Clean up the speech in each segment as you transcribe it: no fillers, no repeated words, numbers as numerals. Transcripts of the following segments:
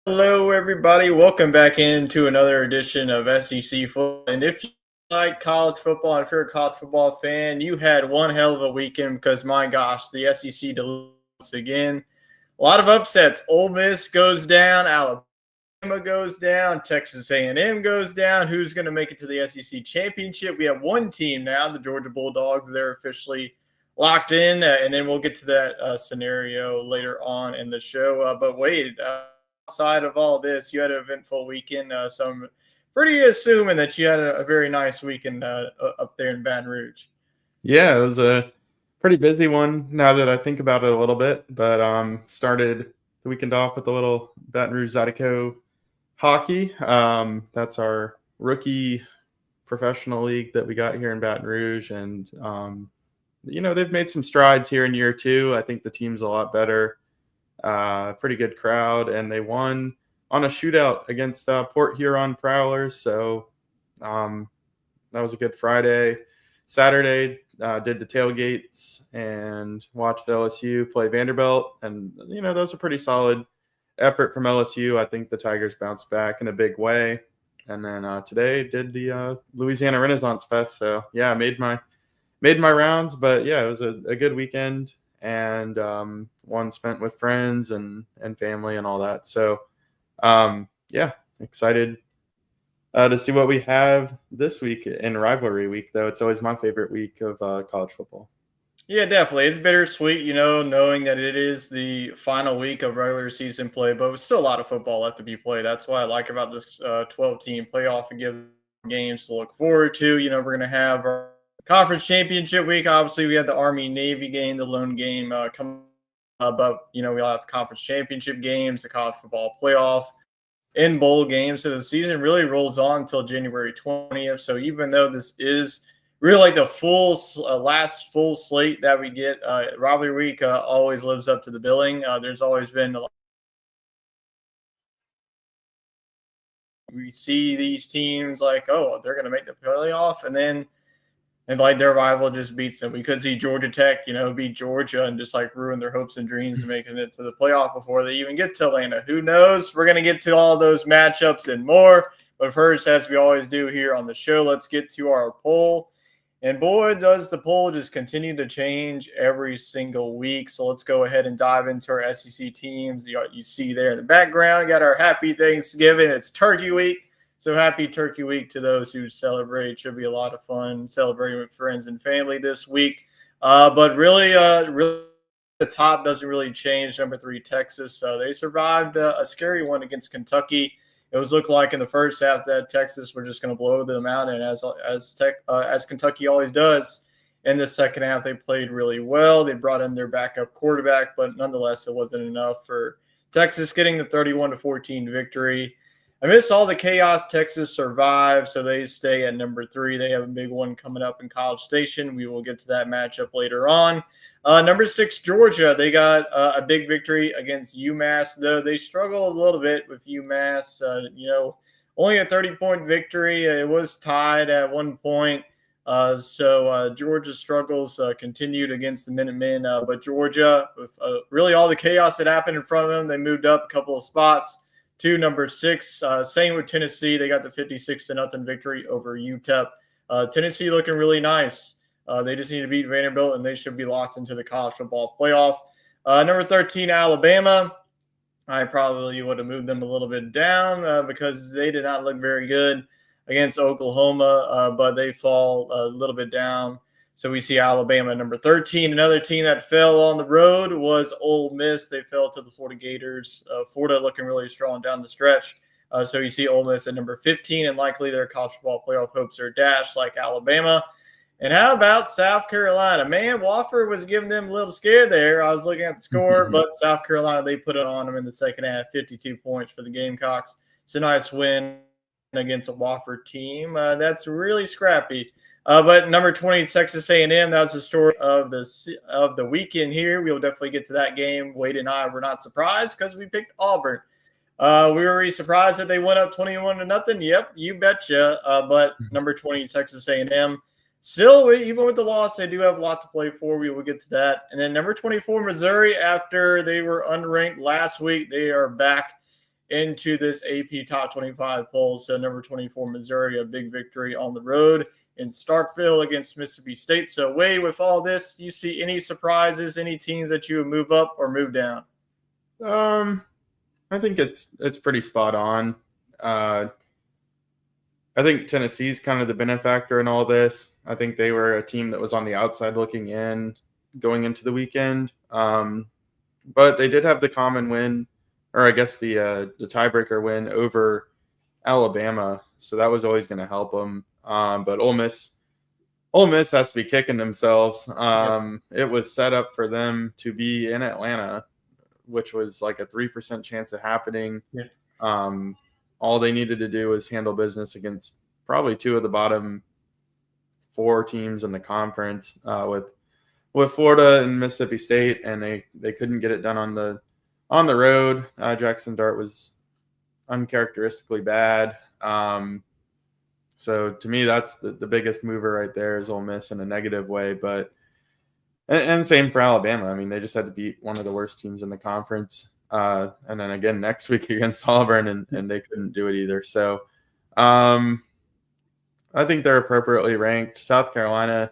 Hello, everybody. Welcome back into another edition of SEC Football. And if you like college football, if you're a college football fan, you had one hell of a weekend because, my gosh, the SEC delivers again. A lot of upsets. Ole Miss goes down, Alabama goes down, Texas A&M goes down. Who's going to make it to the SEC championship? We have one team now, the Georgia Bulldogs. They're officially locked in, and then we'll get to that scenario later on in the show. But wait, outside of all this, you had an eventful weekend. So I'm pretty assuming that you had a very nice weekend up there in Baton Rouge. Yeah, it was a pretty busy one now that I think about it a little bit. But started the weekend off with a little Baton Rouge Zydeco hockey. That's our rookie professional league that we got here in Baton Rouge. And, they've made some strides here in year two. I think the team's a lot better. Pretty good crowd. And they won on a shootout against Port Huron Prowlers. So that was a good Friday. Saturday, did the tailgates and watched LSU play Vanderbilt. And, that was a pretty solid effort from LSU. I think the Tigers bounced back in a big way. And then today did the Louisiana Renaissance Fest. So, yeah, I made my rounds. But, yeah, it was a good weekend and one spent with friends and family and all that. So, yeah, excited to see what we have this week in Rivalry Week, though. It's always my favorite week of college football. Yeah, definitely. It's bittersweet, knowing that it is the final week of regular season play, but it's still a lot of football left to be played. That's what I like about this 12-team playoff and give games to look forward to. We're going to have our conference championship week. Obviously, we had the Army-Navy game, the lone game coming up, but, we'll have conference championship games, the college football playoff, in bowl games. So the season really rolls on until January 20th. So even though this is really like the full last full slate that we get, Rivalry Week always lives up to the billing. There's always been we see these teams like, oh, they're going to make the playoff, and like their rival just beats them. We could see Georgia Tech, beat Georgia and just like ruin their hopes and dreams of making it to the playoff before they even get to Atlanta. Who knows? We're going to get to all those matchups and more. But first, as we always do here on the show, let's get to our poll. And boy, does the poll just continue to change every single week. So let's go ahead and dive into our SEC teams. You see there in the background, got our Happy Thanksgiving. It's Turkey Week. So happy Turkey Week to those who celebrate. Should be a lot of fun celebrating with friends and family this week. But really, the top doesn't really change. Number 3, Texas. They survived a scary one against Kentucky. It was looked like in the first half that Texas were just going to blow them out, and as Kentucky always does, in the second half they played really well. They brought in their backup quarterback, but nonetheless, it wasn't enough for Texas getting the 31-14 victory. Amidst all the chaos, Texas survived, so they stay at number 3. They have a big one coming up in College Station. We will get to that matchup later on. Number 6, Georgia. They got a big victory against UMass, though they struggled a little bit with UMass. Only a 30-point victory. It was tied at one point. So Georgia's struggles continued against the Minutemen. But Georgia, with really all the chaos that happened in front of them, they moved up a couple of spots to number 6. Same with Tennessee. They got the 56-0 victory over UTEP. Tennessee looking really nice. They just need to beat Vanderbilt, and they should be locked into the college football playoff. Number 13, Alabama. I probably would have moved them a little bit down because they did not look very good against Oklahoma, but they fall a little bit down. So we see Alabama number 13. Another team that fell on the road was Ole Miss. They fell to the Florida Gators. Florida looking really strong down the stretch. So you see Ole Miss at number 15, and likely their college football playoff hopes are dashed like Alabama. And how about South Carolina? Man, Wofford was giving them a little scare there. I was looking at the score, but South Carolina, they put it on them in the second half, 52 points for the Gamecocks. It's a nice win against a Wofford team. That's really scrappy. But number 20, Texas A&M, that was the story of the weekend here. We'll definitely get to that game. Wade and I were not surprised because we picked Auburn. We were really surprised that they went up 21-0. Yep, you betcha. But number 20, Texas A&M. Still, even with the loss, they do have a lot to play for. We will get to that. And then number 24, Missouri, after they were unranked last week, they are back into this AP Top 25 poll. So number 24, Missouri, a big victory on the road in Starkville against Mississippi State. So Wade, with all this, you see any surprises, any teams that you would move up or move down? I think it's pretty spot on. I think Tennessee's kind of the benefactor in all this. I think they were a team that was on the outside looking in going into the weekend. But they did have the common win, or I guess the tiebreaker win over Alabama. So that was always going to help them. But Ole Miss has to be kicking themselves. It was set up for them to be in Atlanta, which was like a 3% chance of happening. All they needed to do was handle business against probably two of the bottom four teams in the conference, with Florida and Mississippi State, and they couldn't get it done on the road. Jackson Dart was uncharacteristically bad. So to me, that's the biggest mover right there is Ole Miss in a negative way. But and same for Alabama. I mean, they just had to beat one of the worst teams in the conference. And then again next week against Auburn, and they couldn't do it either. So I think they're appropriately ranked. South Carolina,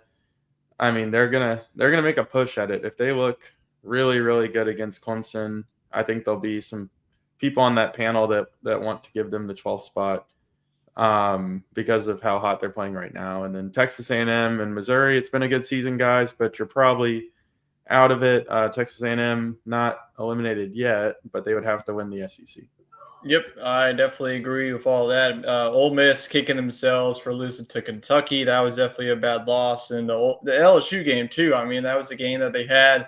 I mean, they're gonna make a push at it. If they look really, really good against Clemson, I think there'll be some people on that panel that want to give them the 12th spot because of how hot they're playing right now. And then Texas A&M and Missouri, it's been a good season, guys, but you're probably out of it. Texas A&M not eliminated yet, but they would have to win the SEC. Yep, I definitely agree with all that. Ole Miss kicking themselves for losing to Kentucky. That was definitely a bad loss. And the LSU game, too. I mean, that was a game that they had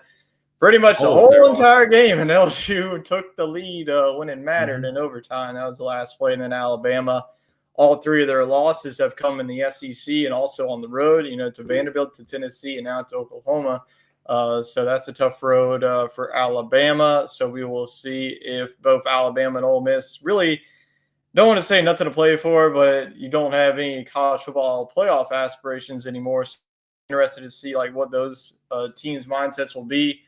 pretty much the whole entire game, and LSU took the lead when it mattered in overtime. That was the last play. And then Alabama, all three of their losses have come in the SEC and also on the road, to Vanderbilt, to Tennessee, and now to Oklahoma. So that's a tough road for Alabama. So we will see if both Alabama and Ole Miss really don't want to say nothing to play for, but you don't have any college football playoff aspirations anymore. So interested to see like what those teams' mindsets will be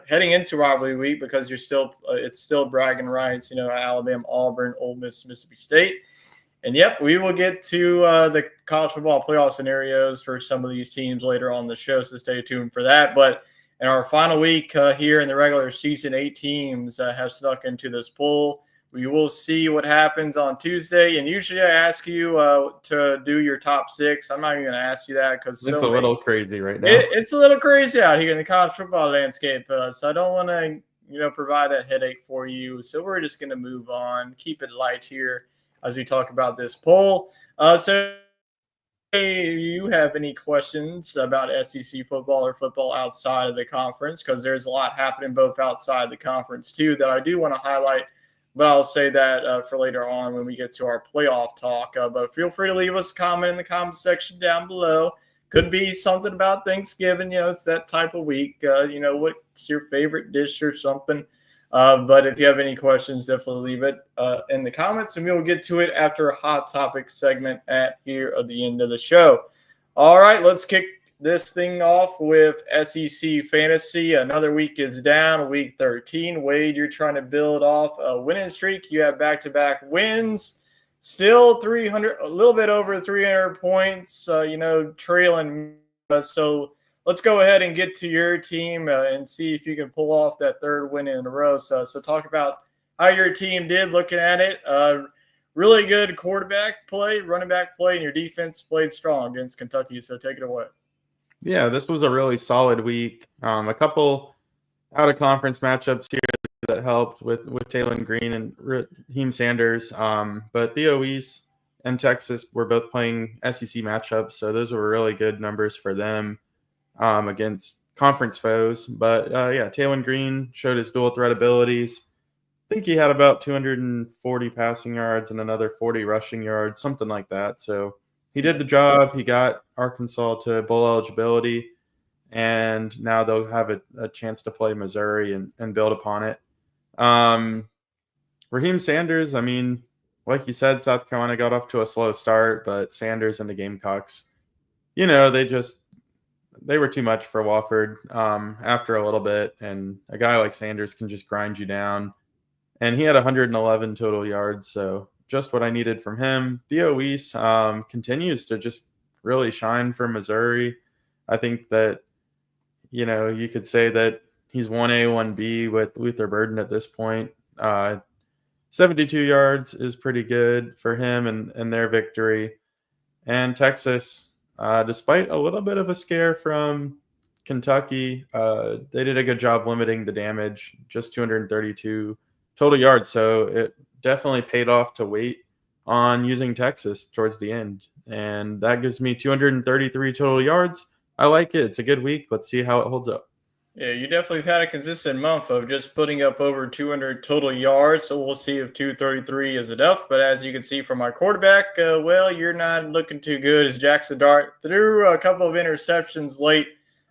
heading into rivalry week, because it's still bragging rights. Alabama, Auburn, Ole Miss, Mississippi State. And yep, we will get to the college football playoff scenarios for some of these teams later on the show, so stay tuned for that. But in our final week here in the regular season, 8 teams have snuck into this pool. We will see what happens on Tuesday. And usually I ask you to do your top 6. I'm not even going to ask you that because it's a little crazy right now. It's a little crazy out here in the college football landscape. So I don't want to provide that headache for you. So we're just going to move on, keep it light here as we talk about this poll. So if you have any questions about SEC football or football outside of the conference, because there's a lot happening both outside the conference too that I do want to highlight, but I'll say that for later on when we get to our playoff talk. But feel free to leave us a comment in the comment section down below. Could be something about Thanksgiving. It's that type of week. What's your favorite dish or something? But if you have any questions, definitely leave it in the comments, and we'll get to it after a hot topic segment at the end of the show. All right, let's kick this thing off with SEC fantasy. Another week is down, week 13. Wade, you're trying to build off a winning streak. You have back-to-back wins. Still 300, a little bit over 300 points, trailing. So let's go ahead and get to your team and see if you can pull off that third win in a row. So talk about how your team did looking at it. Really good quarterback play, running back play, and your defense played strong against Kentucky. So take it away. Yeah, this was a really solid week. A couple out-of-conference matchups here that helped with Taylor Green and Raheem Sanders. But the OEs and Texas were both playing SEC matchups, so those were really good numbers for them against conference foes. But Taylor Green showed his dual threat abilities. I think he had about 240 passing yards and another 40 rushing yards, something like that. So he did the job. He got Arkansas to bowl eligibility, and now they'll have a chance to play Missouri and build upon it. Raheem Sanders, I mean, like you said, South Carolina got off to a slow start, but Sanders and the Gamecocks, they were too much for Wofford after a little bit, and a guy like Sanders can just grind you down. and he had 111 total yards, so just what I needed from him. Theo Weiss continues to just really shine for Missouri. I think that, you could say that he's 1A, 1B with Luther Burden at this point. 72 yards is pretty good for him and their victory. And Texas, despite a little bit of a scare from Kentucky, they did a good job limiting the damage, just 232 total yards. So it definitely paid off to wait on using Texas towards the end. And that gives me 233 total yards. I like it. It's a good week. Let's see how it holds up. Yeah, you definitely have had a consistent month of just putting up over 200 total yards. So we'll see if 233 is enough. But as you can see from my quarterback, well, you're not looking too good as Jackson Dart threw a couple of interceptions late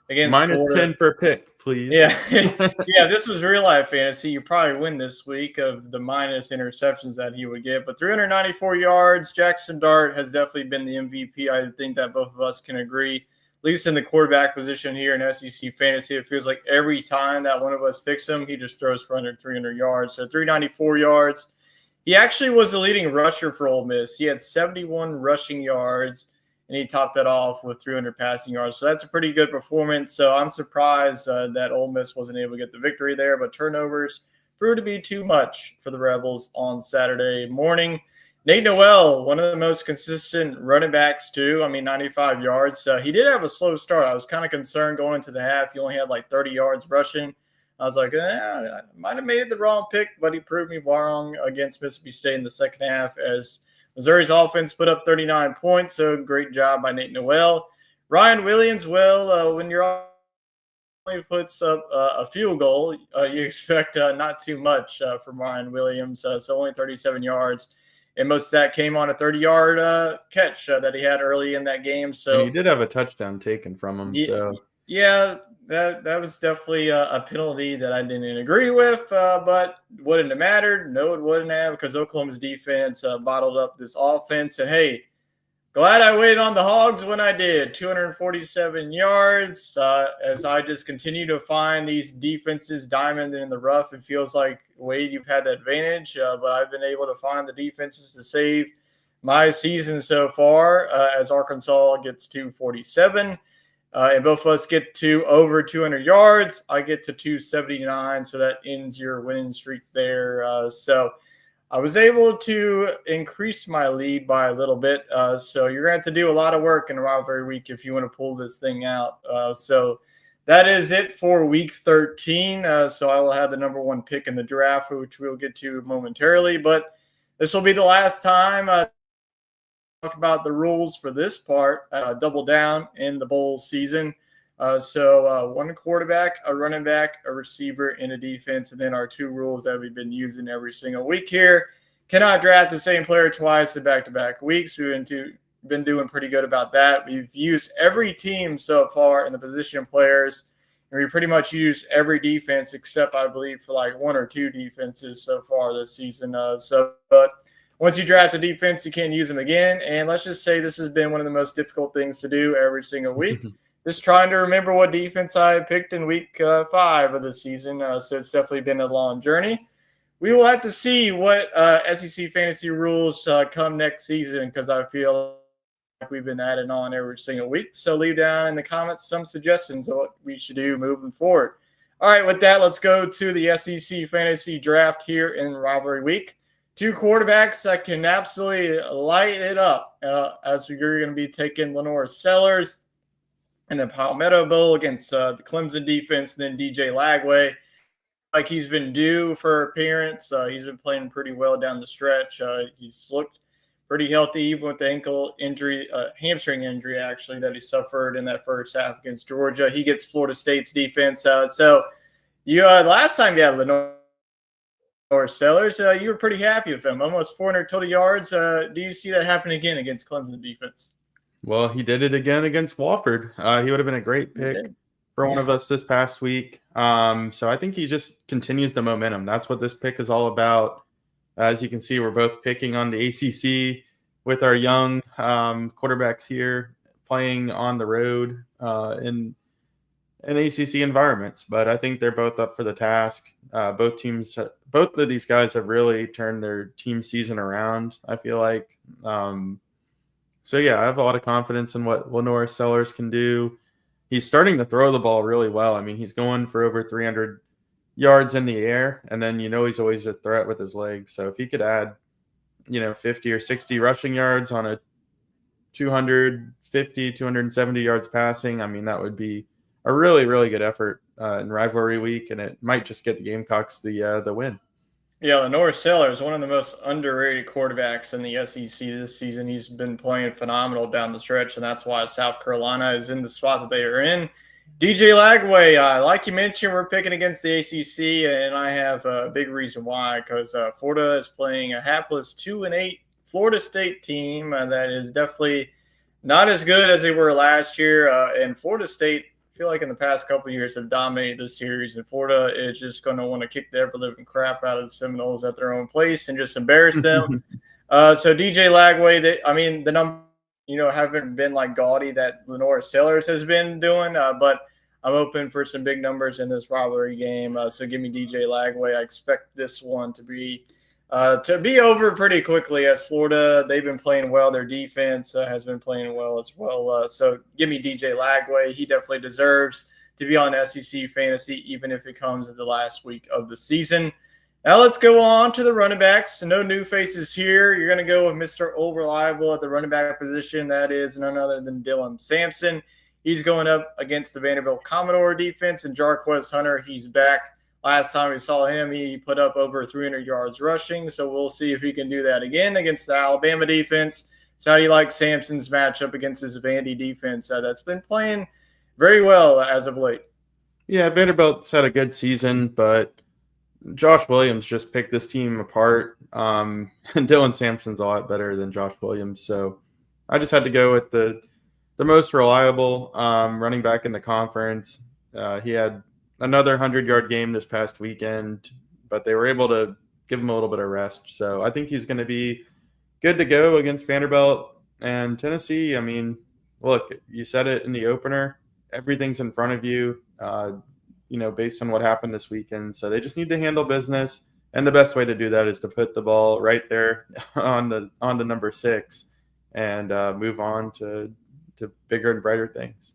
against Minus Florida. 10 per pick, please. Yeah, yeah, this was real life fantasy. You probably win this week of the minus interceptions that he would get. But 394 yards, Jackson Dart has definitely been the MVP. I think that both of us can agree. At least in the quarterback position here in SEC fantasy, it feels like every time that one of us picks him, he just throws for under 300 yards. So 394 yards. He actually was the leading rusher for Ole Miss. He had 71 rushing yards, and he topped that off with 300 passing yards. So that's a pretty good performance. So I'm surprised that Ole Miss wasn't able to get the victory there, but turnovers proved to be too much for the Rebels on Saturday morning. Nate Noel, one of the most consistent running backs too. I mean, 95 yards. He did have a slow start. I was kind of concerned going into the half. He only had like 30 yards rushing. I was like, I might have made it the wrong pick, but he proved me wrong against Mississippi State in the second half as Missouri's offense put up 39 points. So great job by Nate Noel. Ryan Williams, well, when you're only puts up a field goal, you expect not too much from Ryan Williams. So only 37 yards. And most of that came on a 30-yard catch that he had early in that game. So and he did have a touchdown taken from him. Yeah, that was definitely a penalty that I didn't agree with, but wouldn't have mattered. No, it wouldn't have because Oklahoma's defense bottled up this offense. And, hey, glad I waited on the Hogs when I did. 247 yards. As I just continue to find these defenses diamond in the rough, it feels like, Wade, you've had the advantage, but I've been able to find the defenses to save my season so far as Arkansas gets 247. And both of us get to over 200 yards. I get to 279, so that ends your winning streak there. So I was able to increase my lead by a little bit. So you're going to have to do a lot of work in a rivalry week if you want to pull this thing out. So that is it for week 13. So I will have the number one pick in the draft, which we'll get to momentarily. But this will be the last time talk about the rules for this part, double down in the bowl season. So one quarterback, a running back, a receiver, and a defense, and then our two rules that we've been using every single week here. Cannot draft the same player twice in back-to-back weeks. We've been doing pretty good about that. We've used every team so far in the position of players, and we pretty much used every defense except, I believe, for like one or two defenses so far this season. But once you draft a defense, you can't use them again. And let's just say this has been one of the most difficult things to do every single week. Just trying to remember what defense I picked in week 5 of the season. So it's definitely been a long journey. We will have to see what SEC fantasy rules come next season because I feel like we've been adding on every single week. So leave down in the comments some suggestions of what we should do moving forward. All right, with that, let's go to the SEC fantasy draft here in rivalry week. Two quarterbacks that can absolutely light it up as you're going to be taking Lenore Sellers and the Palmetto Bowl against the Clemson defense, and then DJ Lagway. Like he's been due for appearance. He's been playing pretty well down the stretch. He's looked pretty healthy even with the ankle injury, hamstring injury actually that he suffered in that first half against Georgia. He gets Florida State's defense. So you last time you had Lenore Sellers, you were pretty happy with him. Almost 400 total yards. Do you see that happen again against Clemson defense? Well, he did it again against Wofford. He would have been a great pick for one of us this past week. So I think he just continues the momentum. That's what this pick is all about. As you can see, we're both picking on the ACC with our young quarterbacks here playing on the road in in ACC environments, but I think they're both up for the task. Both of these guys have really turned their team season around, I feel like. So, yeah, I have a lot of confidence in what Lenore Sellers can do. He's starting to throw the ball really well. I mean, he's going for over 300 yards in the air, and then he's always a threat with his legs. So if he could add 50 or 60 rushing yards on a 250, 270 yards passing, I mean, that would be a really, really good effort in rivalry week, and it might just get the Gamecocks the win. Yeah, Lenore Sellers is one of the most underrated quarterbacks in the SEC this season. He's been playing phenomenal down the stretch, and that's why South Carolina is in the spot that they are in. DJ Lagway, like you mentioned, we're picking against the ACC, and I have a big reason why, because Florida is playing a hapless 2-8 Florida State team that is definitely not as good as they were last year. And Florida State, I feel like in the past couple of years, have dominated this series, and Florida is just going to want to kick the ever-living crap out of the Seminoles at their own place and just embarrass them. So DJ Lagway, the number, haven't been like gaudy that Lenore Sellers has been doing, but I'm hoping for some big numbers in this rivalry game. So give me DJ Lagway. I expect this one to be over pretty quickly, as Florida, they've been playing well. Their defense has been playing well as well. So give me DJ Lagway. He definitely deserves to be on SEC Fantasy, even if it comes at the last week of the season. Now let's go on to the running backs. No new faces here. You're going to go with Mr. Old Reliable at the running back position. That is none other than Dylan Sampson. He's going up against the Vanderbilt Commodore defense, and Jarquez Hunter, he's back. Last time we saw him, he put up over 300 yards rushing, so we'll see if he can do that again against the Alabama defense. So how do you like Sampson's matchup against his Vandy defense that's been playing very well as of late? Yeah, Vanderbilt's had a good season, but Josh Williams just picked this team apart. And Dylan Sampson's a lot better than Josh Williams, so I just had to go with the most reliable running back in the conference. He had another 100-yard game this past weekend, but they were able to give him a little bit of rest. So I think he's going to be good to go against Vanderbilt and Tennessee. I mean, look, you said it in the opener. Everything's in front of you, based on what happened this weekend. So they just need to handle business. And the best way to do that is to put the ball right there on the number 6 and move on to bigger and brighter things.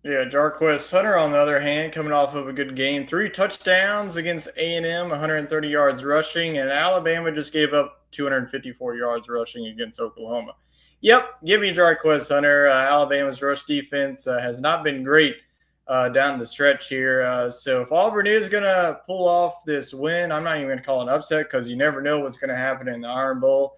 Yeah, Jarquez Hunter, on the other hand, coming off of a good game. 3 touchdowns against A&M, 130 yards rushing, and Alabama just gave up 254 yards rushing against Oklahoma. Yep, give me Jarquez Hunter. Alabama's rush defense has not been great down the stretch here. So if Auburn is going to pull off this win, I'm not even going to call it an upset because you never know what's going to happen in the Iron Bowl.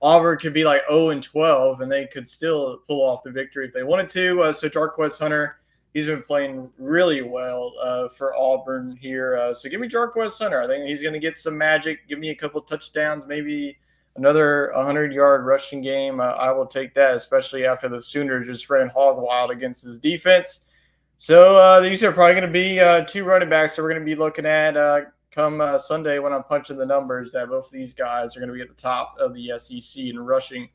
Auburn could be like 0-12, and they could still pull off the victory if they wanted to. So Jarquez Hunter, he's been playing really well for Auburn here. So give me Jarquez Hunter. I think he's going to get some magic. Give me a couple touchdowns, maybe another 100-yard rushing game. I will take that, especially after the Sooners just ran hog wild against his defense. So these are probably going to be 2 running backs that we're going to be looking at come Sunday when I'm punching the numbers, that both of these guys are going to be at the top of the SEC in rushing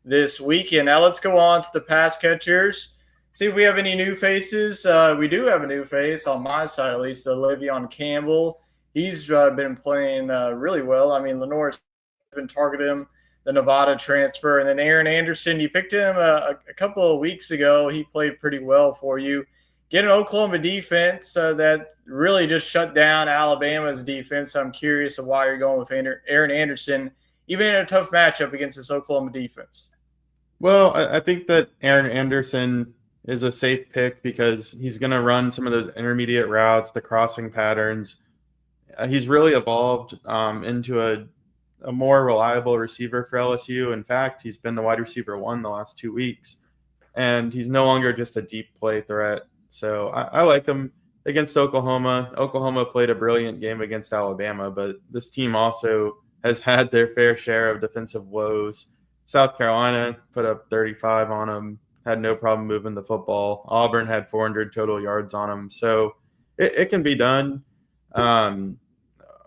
this weekend. Now let's go on to the pass catchers. See if we have any new faces. We do have a new face on my side, at least, Le'Veon Campbell. He's been playing really well. I mean, Lenore's been targeting him, the Nevada transfer. And then Aaron Anderson, you picked him a couple of weeks ago. He played pretty well for you. Get an Oklahoma defense that really just shut down Alabama's defense. I'm curious of why you're going with Aaron Anderson, even in a tough matchup against this Oklahoma defense. Well, I think that Aaron Anderson is a safe pick because he's going to run some of those intermediate routes, the crossing patterns. He's really evolved into a more reliable receiver for LSU. In fact, he's been the wide receiver 1 the last 2 weeks, and he's no longer just a deep play threat. So I like him against Oklahoma. Oklahoma played a brilliant game against Alabama, but this team also has had their fair share of defensive woes. South Carolina put up 35 on them, had no problem moving the football. Auburn had 400 total yards on them. So it can be done.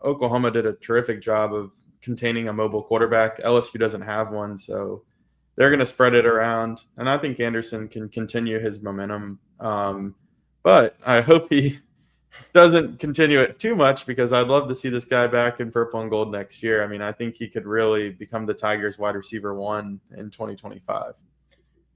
Oklahoma did a terrific job of containing a mobile quarterback. LSU doesn't have one, so they're going to spread it around. And I think Anderson can continue his momentum. but I hope he doesn't continue it too much because I'd love to see this guy back in purple and gold next year. I mean, I think he could really become the Tigers wide receiver one in 2025.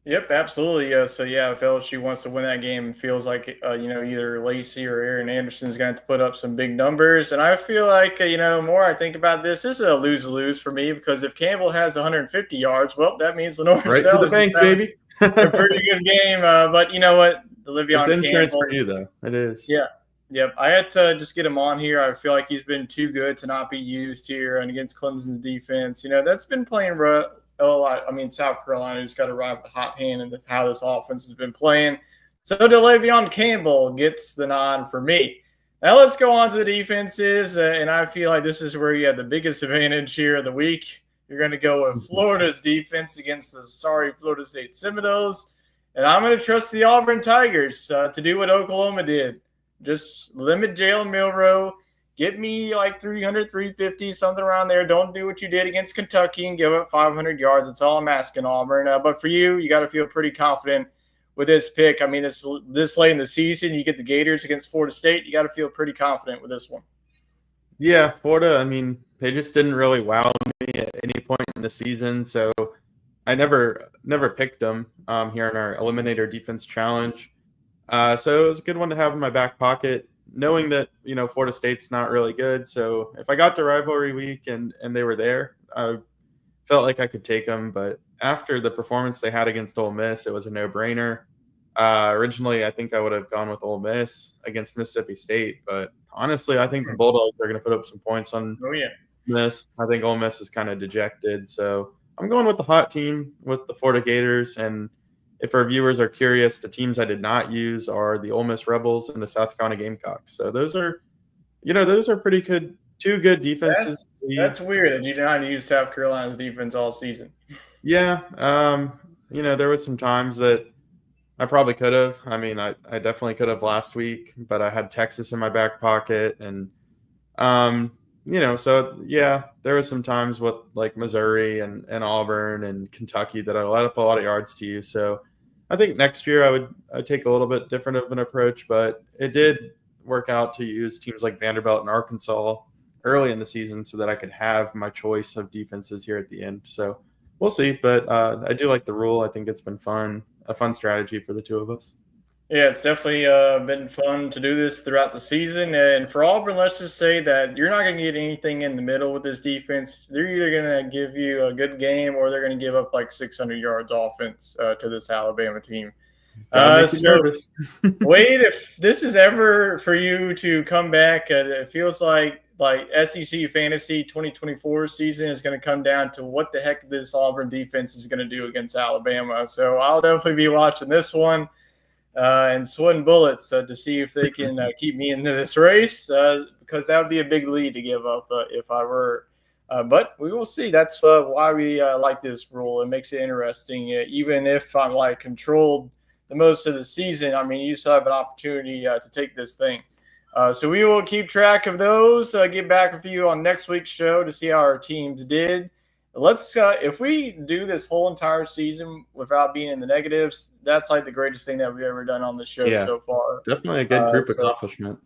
Yep, absolutely. So yeah, if LSU wants to win that game, it feels like either Lacey or Aaron Anderson is going to have to put up some big numbers. And I feel like more I think about this is a lose-lose for me because if Campbell has 150 yards, well, that means Lenore Right to the Sellers is bank, having baby. a pretty good game. But you know what, It's Le'Veon insurance Campbell. for you, though. It is. Yeah. Yep. I had to just get him on here. I feel like he's been too good to not be used here and against Clemson's defense. That's been playing a lot. I mean, South Carolina just got to ride with the hot hand and how this offense has been playing. So Le'Veon Campbell gets the nod for me. Now let's go on to the defenses. And I feel like this is where you have the biggest advantage here of the week. You're going to go with Florida's defense against the sorry Florida State Seminoles. And I'm going to trust the Auburn Tigers to do what Oklahoma did. Just limit Jalen Milroe. Get me like 300, 350, something around there. Don't do what you did against Kentucky and give up 500 yards. That's all I'm asking, Auburn. But for you got to feel pretty confident with this pick. I mean, this late in the season, you get the Gators against Florida State. You got to feel pretty confident with this one. Yeah, Florida, I mean, they just didn't really wow me at any point in the season. So I never picked them here in our Eliminator Defense Challenge. So it was a good one to have in my back pocket, knowing that, Florida State's not really good. So if I got to rivalry week and they were there, I felt like I could take them. But after the performance they had against Ole Miss, it was a no-brainer. Originally, I think I would have gone with Ole Miss against Mississippi State. But honestly, I think the Bulldogs are going to put up some points on Miss. I think Ole Miss is kind of dejected. So I'm going with the hot team with the Florida Gators. And if our viewers are curious, the teams I did not use are the Ole Miss Rebels and the South Carolina Gamecocks. So those are pretty good, two good defenses. That's weird that you did not use South Carolina's defense all season. Yeah, there was some times that I probably could have. I mean, I definitely could have last week, but I had Texas in my back pocket, and so yeah, there was some times with like Missouri and Auburn and Kentucky that I let up a lot of yards to you. So I think next year I'd take a little bit different of an approach, but it did work out to use teams like Vanderbilt and Arkansas early in the season so that I could have my choice of defenses here at the end. So we'll see, but I do like the rule. I think it's been a fun strategy for the two of us. Yeah, it's definitely been fun to do this throughout the season. And for Auburn, let's just say that you're not going to get anything in the middle with this defense. They're either going to give you a good game or they're going to give up like 600 yards offense to this Alabama team. Nervous. Wade, if this is ever for you to come back, it feels like SEC Fantasy 2024 season is going to come down to what the heck this Auburn defense is going to do against Alabama. So I'll definitely be watching this one. And sweating bullets to see if they can keep me into this race because that would be a big lead to give up if I were. But we will see. That's why we like this rule. It makes it interesting. Even if I'm controlled the most of the season, I mean, you still have an opportunity to take this thing. So we will keep track of those. Get back with you on next week's show to see how our teams did. Let's if we do this whole entire season without being in the negatives, that's like the greatest thing that we've ever done on the show so far. Definitely a good group accomplishment.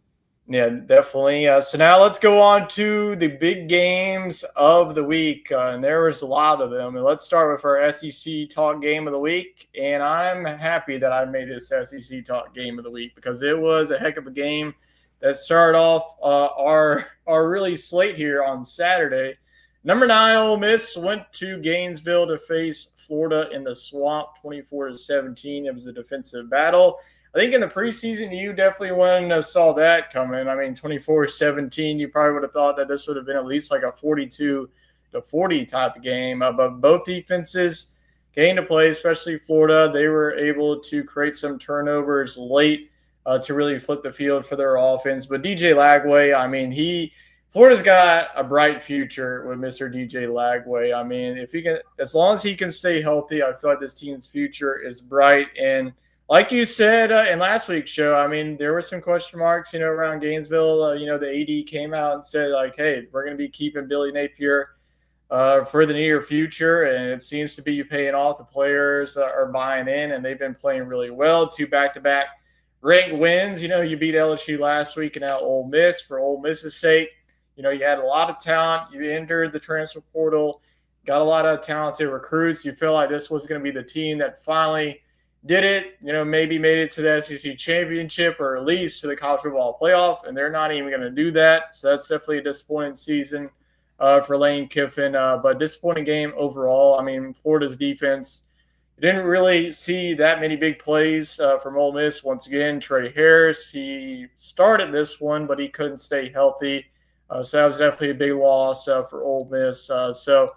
Yeah, definitely. So now let's go on to the big games of the week, and there was a lot of them. And let's start with our SEC Talk Game of the Week, and I'm happy that I made this SEC Talk Game of the Week because it was a heck of a game that started off our really slate here on Saturday. Number 9, Ole Miss went to Gainesville to face Florida in the Swamp, 24-17. It was a defensive battle. I think in the preseason, you definitely wouldn't have saw that coming. I mean, 24-17, you probably would have thought that this would have been at least like a 42-40 type of game. But both defenses came to play, especially Florida. They were able to create some turnovers late to really flip the field for their offense. But DJ Lagway, I mean, Florida's got a bright future with Mr. DJ Lagway. I mean, if he can, as long as he can stay healthy, I feel like this team's future is bright. And like you said in last week's show, I mean, there were some question marks, around Gainesville. The AD came out and said, hey, we're going to be keeping Billy Napier for the near future. And it seems to be paying off. The players are buying in, and they've been playing really well. 2 back-to-back ranked wins. You beat LSU last week and now Ole Miss. For Ole Miss's sake, you had a lot of talent. You entered the transfer portal, got a lot of talented recruits. You feel like this was going to be the team that finally did it, maybe made it to the SEC championship or at least to the college football playoff, and they're not even going to do that. So that's definitely a disappointing season for Lane Kiffin, but disappointing game overall. I mean, Florida's defense didn't really see that many big plays from Ole Miss. Once again, Trey Harris, he started this one, but he couldn't stay healthy. So that was definitely a big loss for Ole Miss. So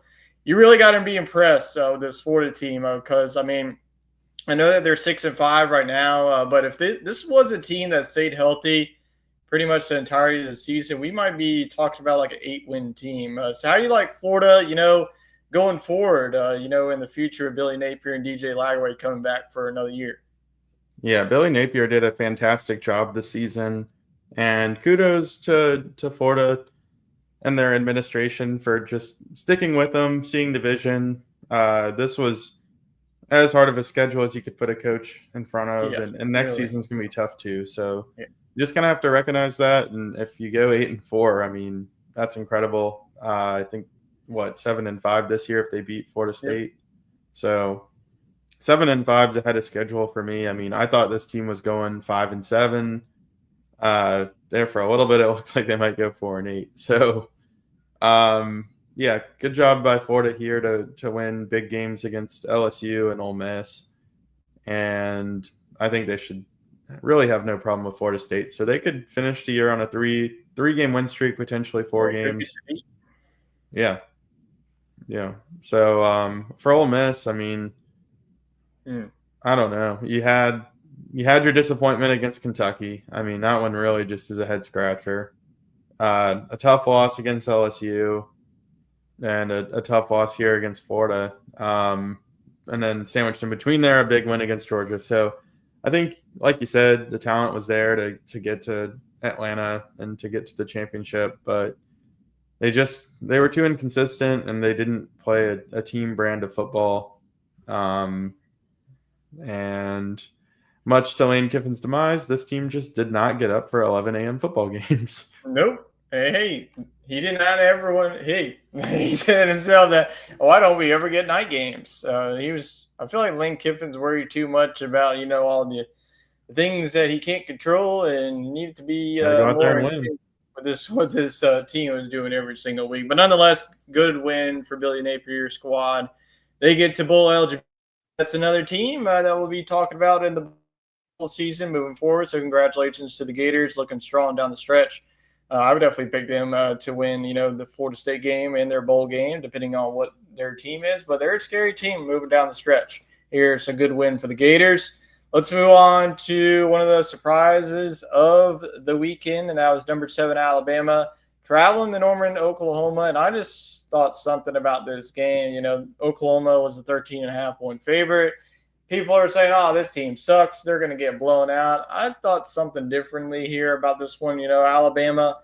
you really got to be impressed with this Florida team because, I mean, I know that they're 6-5 right now, but if this was a team that stayed healthy pretty much the entirety of the season, we might be talking about like an 8-win team. So how do you like Florida, going forward, in the future of Billy Napier and DJ Lagway coming back for another year? Yeah, Billy Napier did a fantastic job this season, and kudos to Florida and their administration for just sticking with them, seeing the vision. This was as hard of a schedule as you could put a coach in front of, and next season's going to be tough too. So you're just going to have to recognize that. And if you go 8-4, I mean, that's incredible. I think 7-5 this year if they beat Florida State. So 7-5 is ahead of schedule for me. I mean, I thought this team was going 5-7. There for a little bit, it looks like they might go 4-8. So, yeah, good job by Florida here to win big games against LSU and Ole Miss. And I think they should really have no problem with Florida State. So they could finish the year on a three-game win streak, potentially 4 games. Yeah. Yeah. So for Ole Miss, I mean, I don't know. You had your disappointment against Kentucky. I mean, that one really just is a head scratcher. A tough loss against LSU and a tough loss here against Florida. And then sandwiched in between there, a big win against Georgia. So I think, like you said, the talent was there to get to Atlanta and to get to the championship, but they were too inconsistent and they didn't play a team brand of football. And much to Lane Kiffin's demise, this team just did not get up for 11 a.m. football games. Nope. Hey, he did not ever he said himself that, why don't we ever get night games? I feel like Lane Kiffin's worried too much about, all the things that he can't control and needed to be more what this team was doing every single week. But nonetheless, good win for Billy Napier's squad. They get to bowl eligibility. That's another team that we'll be talking about in the bowl season moving forward. So congratulations to the Gators, looking strong down the stretch. I would definitely pick them to win, the Florida State game and their bowl game, depending on what their team is. But they're a scary team moving down the stretch. Here's a good win for the Gators. Let's move on to one of the surprises of the weekend, and that was number 7 Alabama traveling to Norman, Oklahoma. And I just thought something about this game. Oklahoma was a 13.5-point favorite. People are saying, oh, this team sucks. They're going to get blown out. I thought something differently here about this one. Alabama,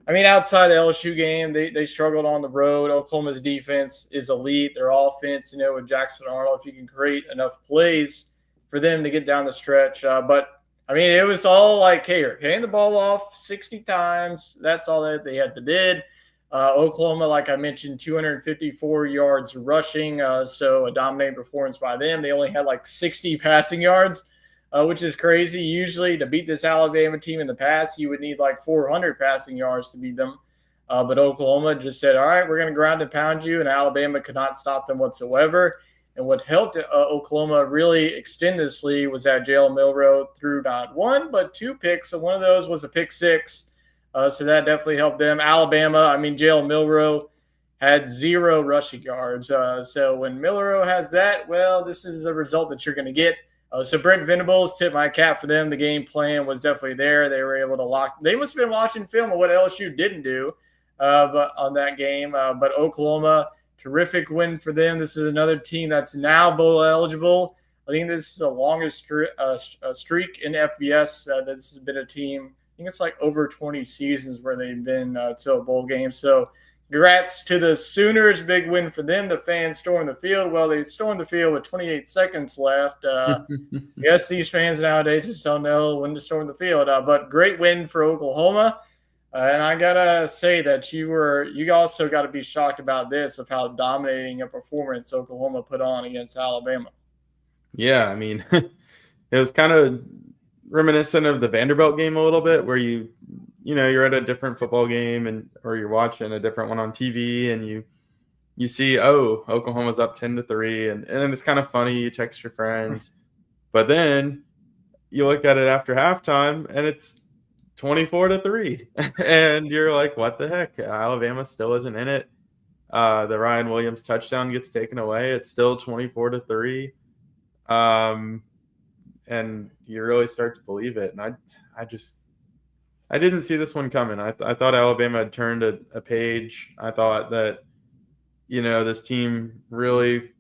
I mean, outside the LSU game, they struggled on the road. Oklahoma's defense is elite. Their offense, with Jackson Arnold, if you can create enough plays for them to get down the stretch. But, I mean, it was all like, hey, hand the ball off 60 times. That's all that they had to did. Oklahoma, like I mentioned, 254 yards rushing, so a dominating performance by them. They only had like 60 passing yards, which is crazy. Usually to beat this Alabama team in the past, you would need like 400 passing yards to beat them. But Oklahoma just said, all right, we're going to ground and pound you, and Alabama could not stop them whatsoever. And what helped Oklahoma really extend this lead was that Jalen Milroe threw not 1, but 2 picks, and one of those was a pick 6. So that definitely helped them. Alabama, I mean, Jalen Milroe had 0 rushing yards. So when Milroe has that, well, this is the result that you're going to get. So Brent Venables, tip my cap for them. The game plan was definitely there. They were able to lock. They must have been watching film of what LSU didn't do but on that game. But Oklahoma, terrific win for them. This is another team that's now bowl eligible. I think this is the longest streak in FBS. This has been a team, I think it's like over 20 seasons where they've been to a bowl game. So Congrats to the Sooners. Big win for them. The fans stormed the field. Well, they stormed the field with 28 seconds left. Yes, these fans nowadays just don't know when to storm the field. But great win for Oklahoma. And I gotta say that you also got to be shocked about this of how dominating a performance Oklahoma put on against Alabama. Yeah, I mean, it was kind of reminiscent of the Vanderbilt game a little bit, where you're at a different football game or you're watching a different one on TV, and you see, oh, Oklahoma's up 10-3, and it's kind of funny. You text your friends, but then you look at it after halftime, and it's 24-3, and you're like, what the heck? Alabama still isn't in it. The Ryan Williams touchdown gets taken away. It's still 24-3. And you really start to believe it. And I didn't see this one coming. I thought Alabama had turned a page. I thought that, this team really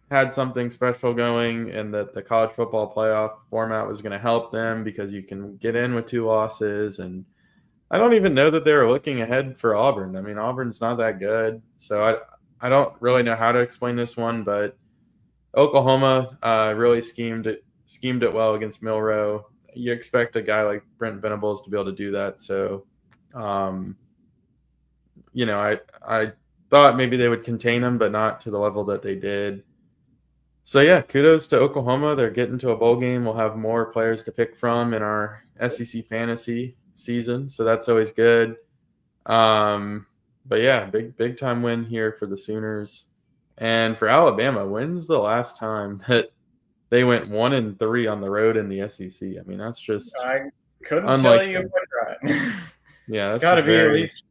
had something special going, and that the college football playoff format was going to help them because you can get in with 2 losses. And I don't even know that they were looking ahead for Auburn. I mean, Auburn's not that good. So I don't really know how to explain this one, but Oklahoma really schemed it well against Milroe. You expect a guy like Brent Venables to be able to do that. So, I thought maybe they would contain him, but not to the level that they did. So, yeah, kudos to Oklahoma. They're getting to a bowl game. We'll have more players to pick from in our SEC fantasy season, so that's always good. But, yeah, big time win here for the Sooners. And for Alabama, when's the last time that they went 1-3 on the road in the SEC? I mean, that's just I couldn't tell you what right. Yeah, it's got to be at least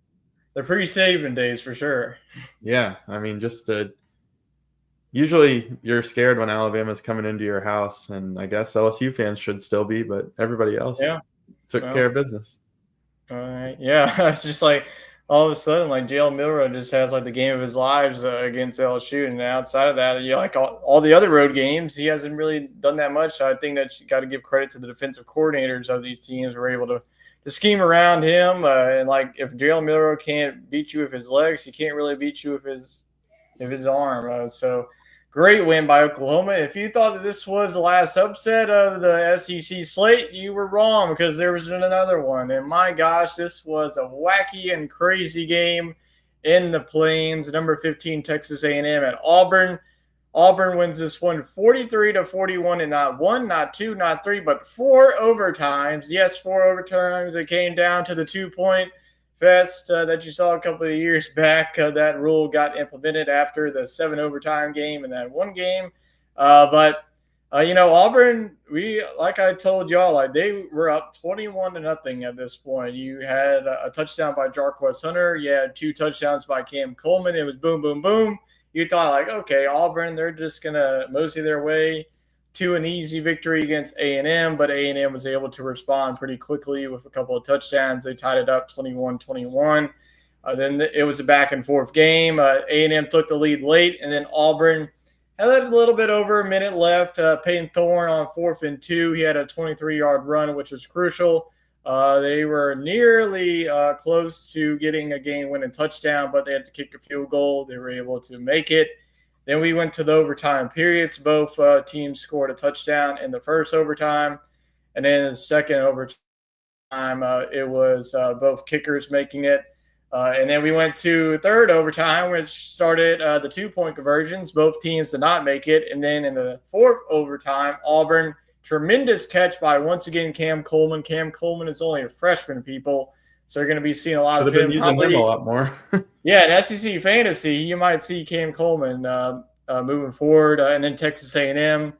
the pre-Saban days for sure. Yeah, I mean, usually you're scared when Alabama's coming into your house, and I guess LSU fans should still be, but everybody else took care of business. All right, yeah, it's just like all of a sudden, like Jalen Milroe just has like the game of his lives against LSU, and outside of that, like all the other road games, he hasn't really done that much. So I think that you got to give credit to the defensive coordinators of these teams who were able to scheme around him. And like if Jalen Milroe can't beat you with his legs, he can't really beat you with his arm. So great win by Oklahoma. If you thought that this was the last upset of the SEC slate, you were wrong because there was another one. And my gosh, this was a wacky and crazy game in the Plains. Number 15, Texas A&M at Auburn. Auburn wins this one 43-41 and not 1, not 2, not 3, but 4 overtimes. Yes, 4 overtimes. It came down to the 2-point fest that you saw a couple of years back. That rule got implemented after the 7 overtime game and that one game. But Auburn, like I told y'all, like they were up 21-0 at this point. You had a touchdown by Jarquez Hunter. You had 2 touchdowns by Cam Coleman. It was boom, boom, boom. You thought like, okay, Auburn, they're just gonna mosey their way to an easy victory against A&M, but A&M was able to respond pretty quickly with a couple of touchdowns. They tied it up 21-21. Then it was a back-and-forth game. A&M took the lead late, and then Auburn had a little bit over a minute left. Peyton Thorne on 4th and 2. He had a 23-yard run, which was crucial. They were nearly close to getting a game-winning touchdown, but they had to kick a field goal. They were able to make it. Then we went to the overtime periods. Both teams scored a touchdown in the first overtime. And then in the second overtime, it was both kickers making it. And then we went to third overtime, which started the 2-point conversions. Both teams did not make it. And then in the fourth overtime, Auburn, tremendous catch by, once again, Cam Coleman. Cam Coleman is only a freshman, people. So you're going to be seeing a lot of him. Using him a lot more. Yeah, in SEC fantasy, you might see Cam Coleman moving forward. And then Texas A&M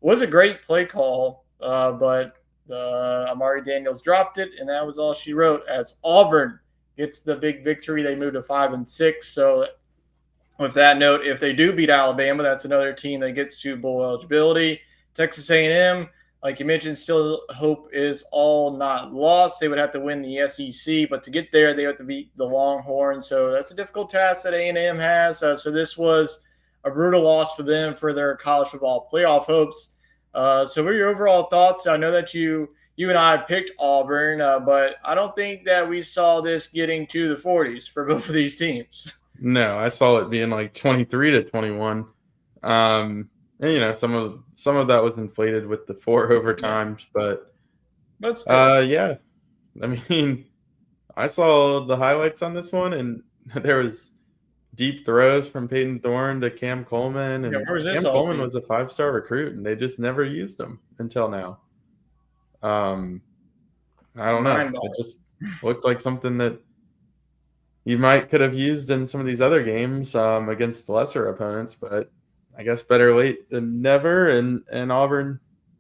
was a great play call, but Amari Daniels dropped it, and that was all she wrote as Auburn gets the big victory. They moved to 5-6. So with that note, if they do beat Alabama, that's another team that gets to bowl eligibility. Texas A&M, like you mentioned, still hope is all not lost. They would have to win the SEC, but to get there, they have to beat the Longhorns. So that's a difficult task that A&M has. So this was a brutal loss for them for their college football playoff hopes. So what are your overall thoughts? I know that you you and I picked Auburn, but I don't think that we saw this getting to the 40s for both of these teams. No, I saw it being like 23-21. And some of that was inflated with the 4 overtimes, But still, yeah. I mean, I saw the highlights on this one, and there was deep throws from Peyton Thorne to Cam Coleman, yeah, and where was this Cam all Coleman season? was a 5-star recruit, and they just never used him until now. I don't know. Mind It ball. just looked like something that you could have used in some of these other games against lesser opponents, but I guess better late than never. And Auburn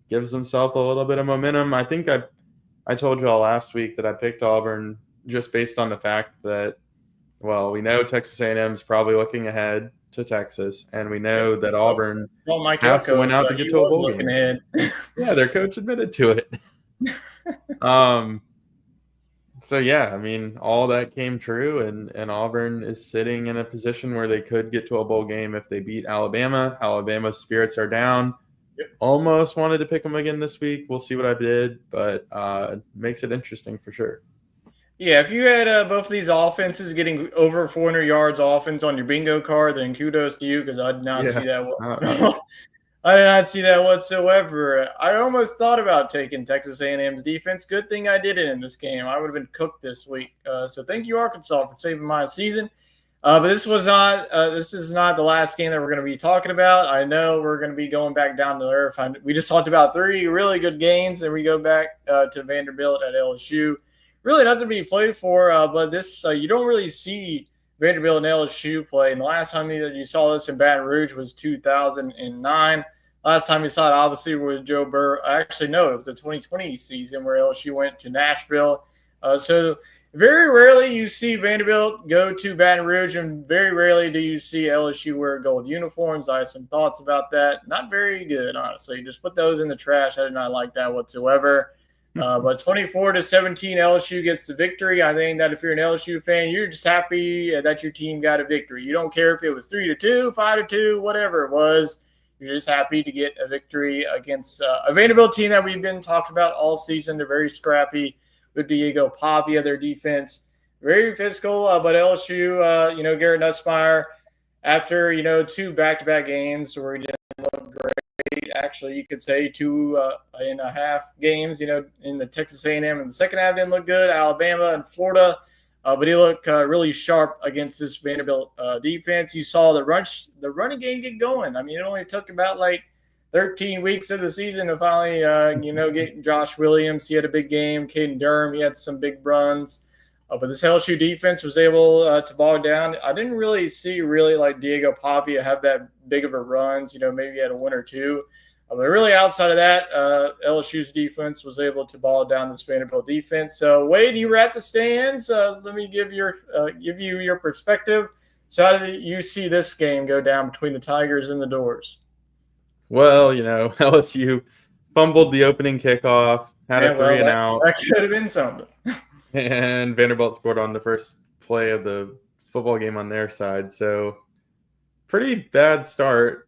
gives himself a little bit of momentum. I think I told you all last week that I picked Auburn just based on the fact that, well, we know Texas A&M is probably looking ahead to Texas, and we know that Auburn Well, Mike has to win Elko, out to he get to a was bowl looking game. ahead. Yeah, their coach admitted to it. So yeah, I mean, all that came true, and Auburn is sitting in a position where they could get to a bowl game if they beat Alabama. Alabama's spirits are down. Yep. Almost wanted to pick them again this week. We'll see what I did, but makes it interesting for sure. Yeah, if you had both of these offenses getting over 400 yards offense on your bingo card, then kudos to you because I did not see Yeah, that. uh, I did not see that whatsoever. I almost thought about taking Texas A&M's defense. Good thing I didn't in this game. I would have been cooked this week. So thank you, Arkansas, for saving my season. But this was not. This is not the last game that we're going to be talking about. I know we're going to be going back down to earth. We just talked about 3 really good games, and we go back to Vanderbilt at LSU. Really nothing to be played for, but this you don't really see Vanderbilt and LSU play. And the last time that you saw this in Baton Rouge was 2009. Last time you saw it, obviously, was Joe Burrow. Actually, no, it was the 2020 season where LSU went to Nashville. So very rarely you see Vanderbilt go to Baton Rouge, and very rarely do you see LSU wear gold uniforms. I have some thoughts about that. Not very good, honestly. Just put those in the trash. I did not like that whatsoever. But 24-17, LSU gets the victory. I think that if you're an LSU fan, you're just happy that your team got a victory. You don't care if it was 3-2, 5-2, whatever it was. You're just happy to get a victory against a Vanderbilt team that we've been talking about all season. They're very scrappy with Diego Pavia, their defense, very physical. But LSU, Garrett Nussmeier, after 2 back-to-back games where he didn't look great. Actually, you could say 2.5 games. In the Texas A&M in the second half didn't look good. Alabama and Florida, but he looked really sharp against this Vanderbilt defense. You saw the running game get going. I mean, it only took about 13 weeks of the season to finally, get Josh Williams. He had a big game. Caden Durham, he had some big runs. But this LSU defense was able to bog down. I didn't really see Diego Pavia have that big of a runs. Maybe he had a 1 or 2. But really outside of that, LSU's defense was able to bog down this Vanderbilt defense. So Wade, you were at the stands. Let me give you your perspective. So how did you see this game go down between the Tigers and the Doors? Well, LSU fumbled the opening kickoff, had a 3 and out. That could have been something. And Vanderbilt scored on the first play of the football game on their side. So pretty bad start.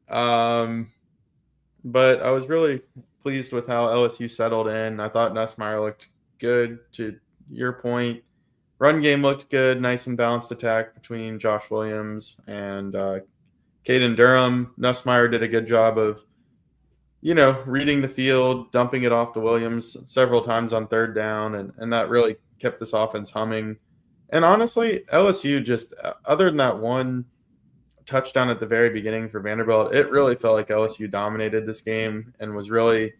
But I was really pleased with how LSU settled in. I thought Nussmeier looked good, to your point. Run game looked good, nice and balanced attack between Josh Williams and Caden Durham. Nussmeier did a good job of, reading the field, dumping it off to Williams several times on 3rd down, and that really kept this offense humming. And honestly, LSU just, other than that one touchdown at the very beginning for Vanderbilt, it really felt like LSU dominated this game and was really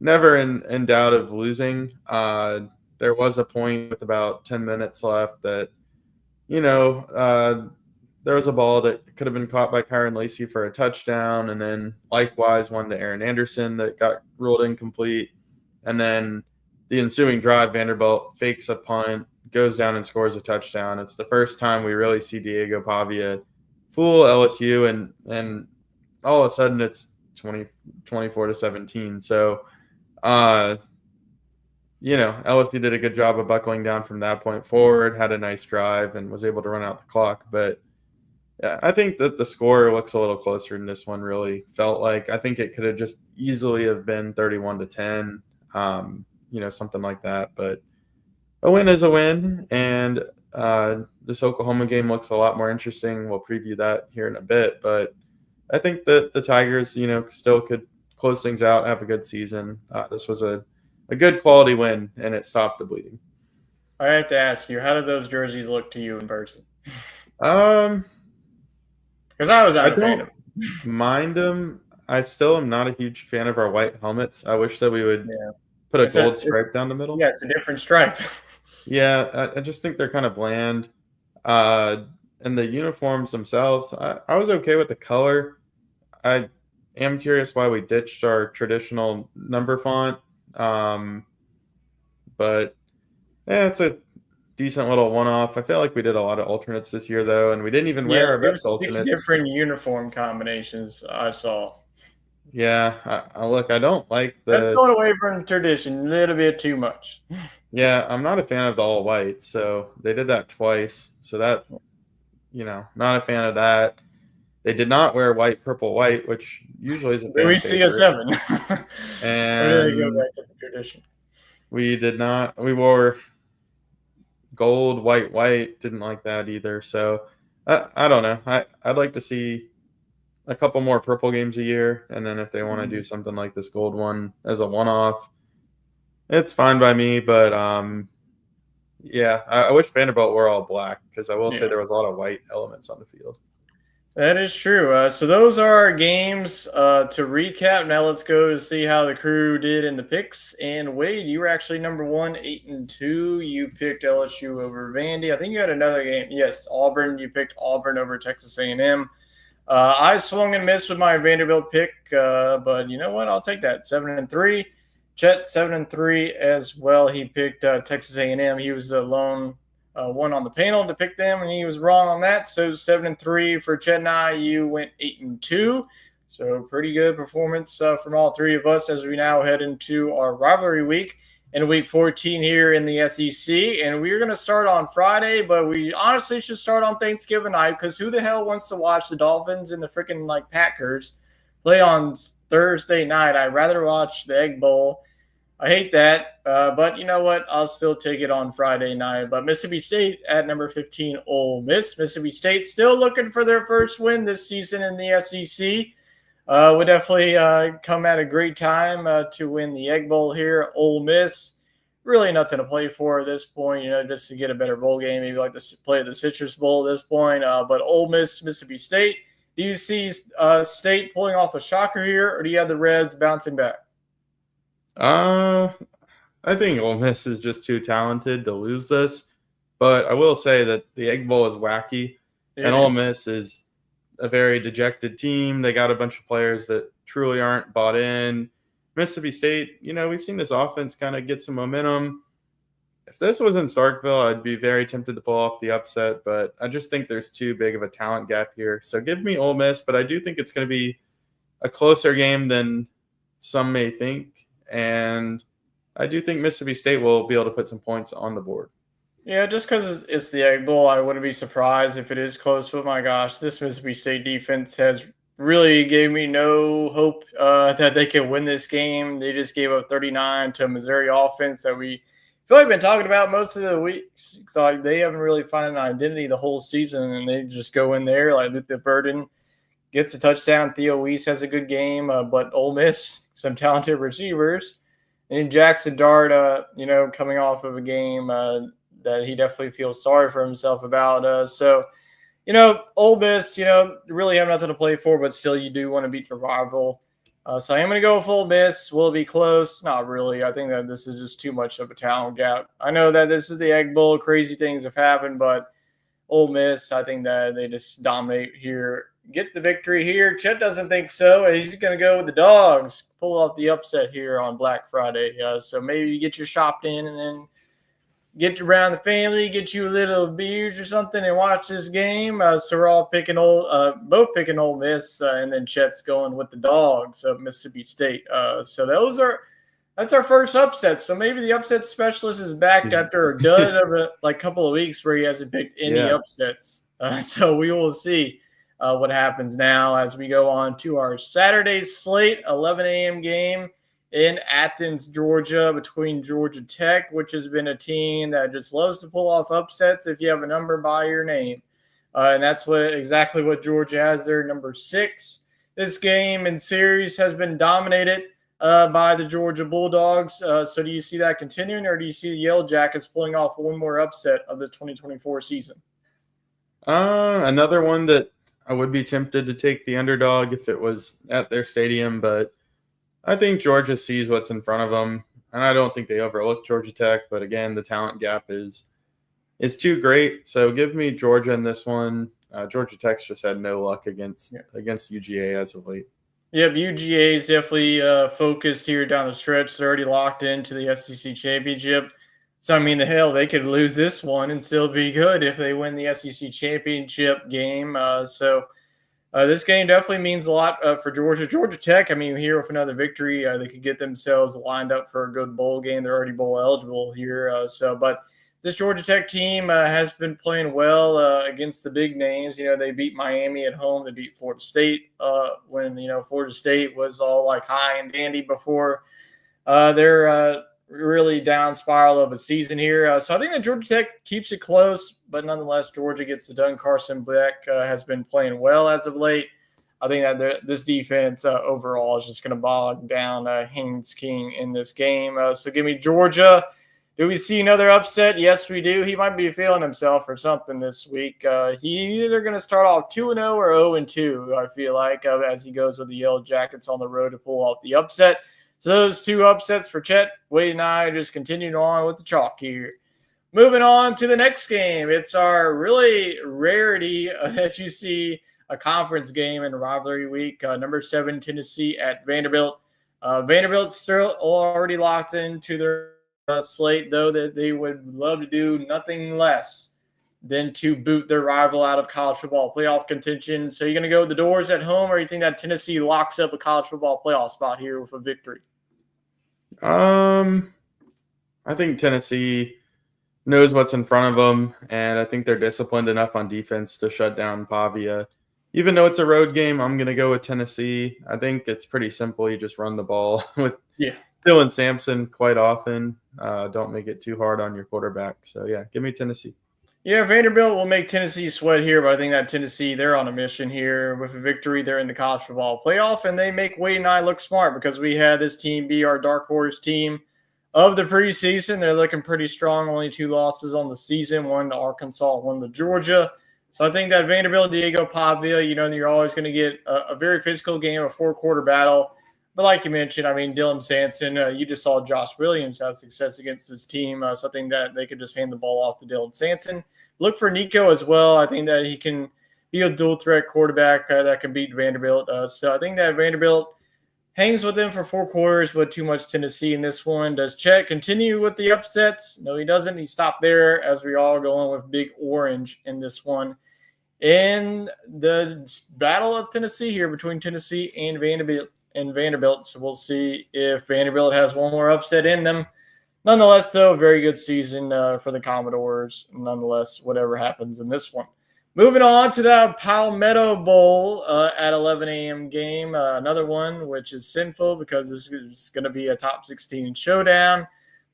never in doubt of losing. There was a point with about 10 minutes left that, there was a ball that could have been caught by Kyron Lacey for a touchdown, and then likewise one to Aaron Anderson that got ruled incomplete. And then the ensuing drive, Vanderbilt fakes a punt, goes down and scores a touchdown. It's the first time we really see Diego Pavia fool LSU, and all of a sudden it's 24-17. So, LSU did a good job of buckling down from that point forward, had a nice drive, and was able to run out the clock. But yeah, I think that the score looks a little closer than this one really felt like. I think it could have just easily have been 31-10. something like that. But a win is a win, and this Oklahoma game looks a lot more interesting. We'll preview that here in a bit, but I think that the Tigers, still could close things out, have a good season. This was a good quality win, and it stopped the bleeding. I have to ask you, how did those jerseys look to you in person? Um, Because I was I not a fan of don't mind them. I still am not a huge fan of our white helmets. I wish that we would it. Yeah, put a it's a gold stripe down the middle. yeah, it's a different stripe. Yeah, I just think they're kind of bland. Uh, and the uniforms themselves, I was okay with the color. I am curious why we ditched our traditional number font. Um, but yeah, it's a decent little one-off. I feel like we did a lot of alternates this year, though, and we didn't even Yeah, wear our there best was 6 alternates. different uniform combinations I saw. Yeah, I look, I don't like That's the. going away from tradition a little bit too much. Yeah, I'm not a fan of the all white, so they did that twice. So that, not a fan of that. They did not wear white, purple, white, which usually is a Do fan we see a favorite. 7? Or do they go And back to the tradition? we did not. We wore gold, white, white. Didn't like that either. So I don't know. I'd like to see a couple more purple games a year, and then if they want to do something like this gold one as a one-off, it's fine by me. But yeah, I wish Vanderbilt were all black because I will say Yeah. there was a lot of white elements on the field. That is true. So those are our games. To recap, now let's go to see how the crew did in the picks. And Wade, you were actually number 1, 8-2. You picked LSU over Vandy. I think you had another game. Yes, Auburn. You picked Auburn over Texas A&M. I swung and missed with my Vanderbilt pick, but you know what? I'll take that. 7-3. Chet 7-3 as well. He picked Texas A&M. He was the lone one on the panel to pick them, and he was wrong on that. So 7-3 for Chet and I. You went 8-2. So pretty good performance from all three of us as we now head into our rivalry week in week 14 here in the SEC. And we're going to start on Friday, but we honestly should start on Thanksgiving night because who the hell wants to watch the Dolphins and the freaking Packers play on Thursday night? I'd rather watch the Egg Bowl. I hate that, but you know what? I'll still take it on Friday night. But Mississippi State at number 15, Ole Miss. Mississippi State still looking for their first win this season in the SEC. Would definitely come at a great time to win the Egg Bowl here. Ole Miss, really nothing to play for at this point, just to get a better bowl game, maybe like to play the Citrus Bowl at this point. But Ole Miss, Mississippi State, do you see State pulling off a shocker here, or do you have the Reds bouncing back? I think Ole Miss is just too talented to lose this, but I will say that the Egg Bowl is wacky, and Ole Miss is a very dejected team. They got a bunch of players that truly aren't bought in. Mississippi State, we've seen this offense kind of get some momentum. If this was in Starkville, I'd be very tempted to pull off the upset, but I just think there's too big of a talent gap here. So give me Ole Miss, but I do think it's going to be a closer game than some may think. And I do think Mississippi State will be able to put some points on the board. Yeah, just because it's the Egg Bowl, I wouldn't be surprised if it is close. But my gosh, this Mississippi State defense has really gave me no hope that they can win this game. They just gave up 39 to a Missouri offense that we feel like been talking about most of the weeks. So they haven't really found an identity the whole season, and they just go in there like Luther Burden gets a touchdown. Theo Weiss has a good game, but Ole Miss, some talented receivers. And Jackson Dart, coming off of a game that he definitely feels sorry for himself about. So, Ole Miss, really have nothing to play for, but still you do want to beat your rival. So I'm going to go with Ole Miss. Will it be close? Not really. I think that this is just too much of a talent gap. I know that this is the Egg Bowl. Crazy things have happened, but Ole Miss, I think that they just dominate here. Get the victory here. Chet doesn't think so. He's going to go with the Dogs. Pull off the upset here on Black Friday. So maybe you get your shopped in and then get around the family, get you a little beers or something and watch this game. So we're all both picking Ole Miss, and then Chet's going with the Dogs of Mississippi State. So that's our first upset. So maybe the upset specialist is back after a dud of a couple of weeks where he hasn't picked any upsets. So we will see what happens now as we go on to our Saturday slate, 11 a.m. game in Athens, Georgia, between Georgia Tech, which has been a team that just loves to pull off upsets if you have a number by your name. And that's exactly what Georgia has there, number 6. This game and series has been dominated by the Georgia Bulldogs. So do you see that continuing, or do you see the Yellow Jackets pulling off one more upset of the 2024 season? Another one that I would be tempted to take the underdog if it was at their stadium, but I think Georgia sees what's in front of them, and I don't think they overlook Georgia Tech. But again, the talent gap is too great. So give me Georgia in this one. Georgia Tech's just had no luck against UGA as of late. Yep, UGA is definitely focused here down the stretch. They're already locked into the SEC championship. So, I mean, the hell, they could lose this one and still be good if they win the SEC championship game. This game definitely means a lot for Georgia. Georgia Tech, I mean, here with another victory, they could get themselves lined up for a good bowl game. They're already bowl eligible here. But this Georgia Tech team has been playing well against the big names. You know, they beat Miami at home. They beat Florida State when, Florida State was all like high and dandy before their really down spiral of a season here. So I think that Georgia Tech keeps it close, but nonetheless, Georgia gets it done. Carson Beck has been playing well as of late. I think that this defense overall is just going to bog down Haynes King in this game. So give me Georgia. Do we see another upset? Yes, we do. He might be feeling himself or something this week. He either going to start off 2-0 or 0-2, I feel like, as he goes with the Yellow Jackets on the road to pull off the upset. So those 2 upsets for Chet. Wade and I just continuing on with the chalk here. Moving on to the next game. It's our really rarity that you see a conference game in rivalry week. Number 7, Tennessee at Vanderbilt. Vanderbilt's still already locked into their slate, though, that they would love to do nothing less than to boot their rival out of college football playoff contention. So you're going to go with the Doors at home, or you think that Tennessee locks up a college football playoff spot here with a victory? I think Tennessee knows what's in front of them, and I think they're disciplined enough on defense to shut down Pavia. Even though it's a road game, I'm going to go with Tennessee. I think it's pretty simple. You just run the ball with Dylan Sampson quite often. Don't make it too hard on your quarterback. So, yeah, give me Tennessee. Yeah, Vanderbilt will make Tennessee sweat here, but I think that Tennessee, they're on a mission here. With a victory, they're in the college football playoff, and they make Wade and I look smart because we had this team be our dark horse team of the preseason. They're looking pretty strong, only 2 losses on the season, 1 to Arkansas, 1 to Georgia. So I think that Vanderbilt, Diego Pavia, you're always going to get a very physical game, a 4-quarter battle. But like you mentioned, I mean, Dylan Sampson, you just saw Josh Williams have success against this team. So I think that they could just hand the ball off to Dylan Sampson. Look for Nico as well. I think that he can be a dual-threat quarterback that can beat Vanderbilt. So I think that Vanderbilt hangs with them for 4 quarters, but too much Tennessee in this one. Does Chet continue with the upsets? No, he doesn't. He stopped there as we all going with Big Orange in this one. In the battle of Tennessee here between Tennessee and Vanderbilt. So we'll see if Vanderbilt has one more upset in them. Nonetheless, though, a very good season for the Commodores. Nonetheless, whatever happens in this one. Moving on to the Palmetto Bowl at 11 a.m. game. Another one which is sinful because this is going to be a top 16 showdown.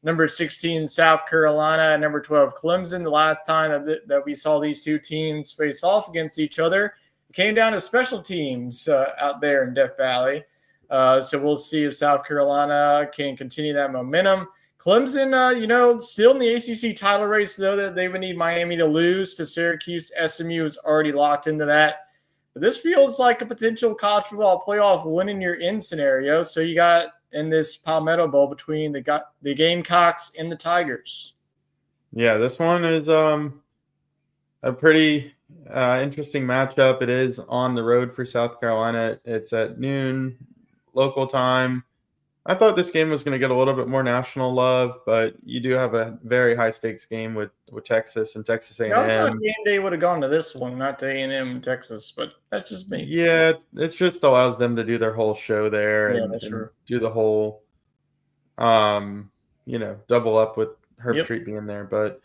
Number 16, South Carolina. Number 12, Clemson. The last time that we saw these 2 teams face off against each other, it came down to special teams out there in Death Valley. So we'll see if South Carolina can continue that momentum. Clemson, still in the ACC title race, though, that they would need Miami to lose to Syracuse. SMU is already locked into that. But this feels like a potential college football playoff winning your in scenario. So you got in this Palmetto Bowl between the Gamecocks and the Tigers. Yeah, this one is a pretty interesting matchup. It is on the road for South Carolina. It's at noon local time. I thought this game was going to get a little bit more national love, but you do have a very high-stakes game with Texas and Texas A&M. I thought game day would have gone to this one, not to A&M and Texas, but that's just me. Yeah, it just allows them to do their whole show there and do the whole, double up with Herb Street being there. But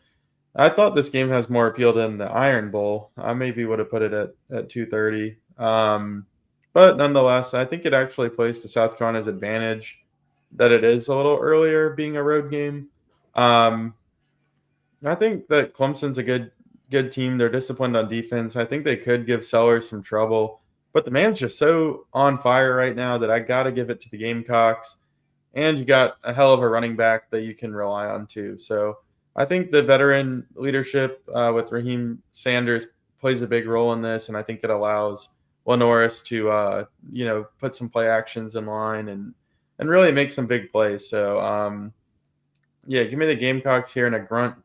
I thought this game has more appeal than the Iron Bowl. I maybe would have put it at 2:30. But nonetheless, I think it actually plays to South Carolina's advantage. that it is a little earlier being a road game. Um, I think that Clemson's a good team. They're disciplined on defense. I think they could give Sellers some trouble, but the man's just so on fire right now that I got to give it to the Gamecocks. And you got a hell of a running back that you can rely on too. So I think the veteran leadership with Raheem Sanders plays a big role in this, and I think it allows Norris to put some play actions in line and really make some big plays. So yeah, give me the Gamecocks here in a grunt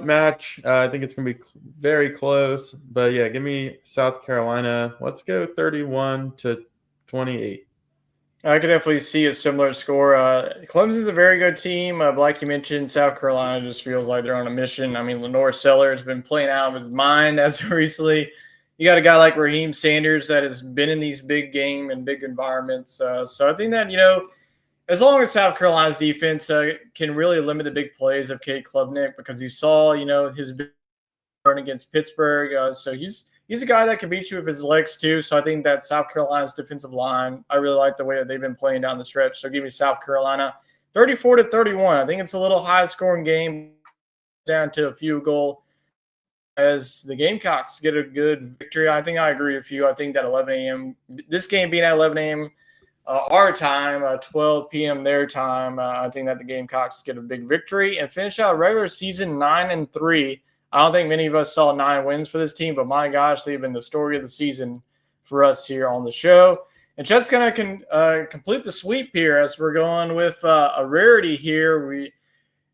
match. I think it's going to be very close. But yeah, give me South Carolina. Let's go 31-28. I could definitely see a similar score. Clemson's a very good team, but like you mentioned, South Carolina just feels like they're on a mission. I mean, Lenore Seller has been playing out of his mind as of recently. You got a guy like Raheem Sanders that has been in these big game and big environments. So I think that, as long as South Carolina's defense can really limit the big plays of Cade Klubnik, because you saw, his big run against Pittsburgh. So he's a guy that can beat you with his legs too. So I think that South Carolina's defensive line, I really like the way that they've been playing down the stretch. So give me South Carolina 34-31. I think it's a little high scoring game down to a field goal as the Gamecocks get a good victory. I think I agree with you. I think that 11 a.m. this game being at 11 a.m. Our time, 12 p.m. their time, I think that the Gamecocks get a big victory and finish out regular season 9-3. I don't think many of us saw 9 wins for this team, but my gosh, they've been the story of the season for us here on the show. And Chet's going to complete the sweep here as we're going with a rarity here.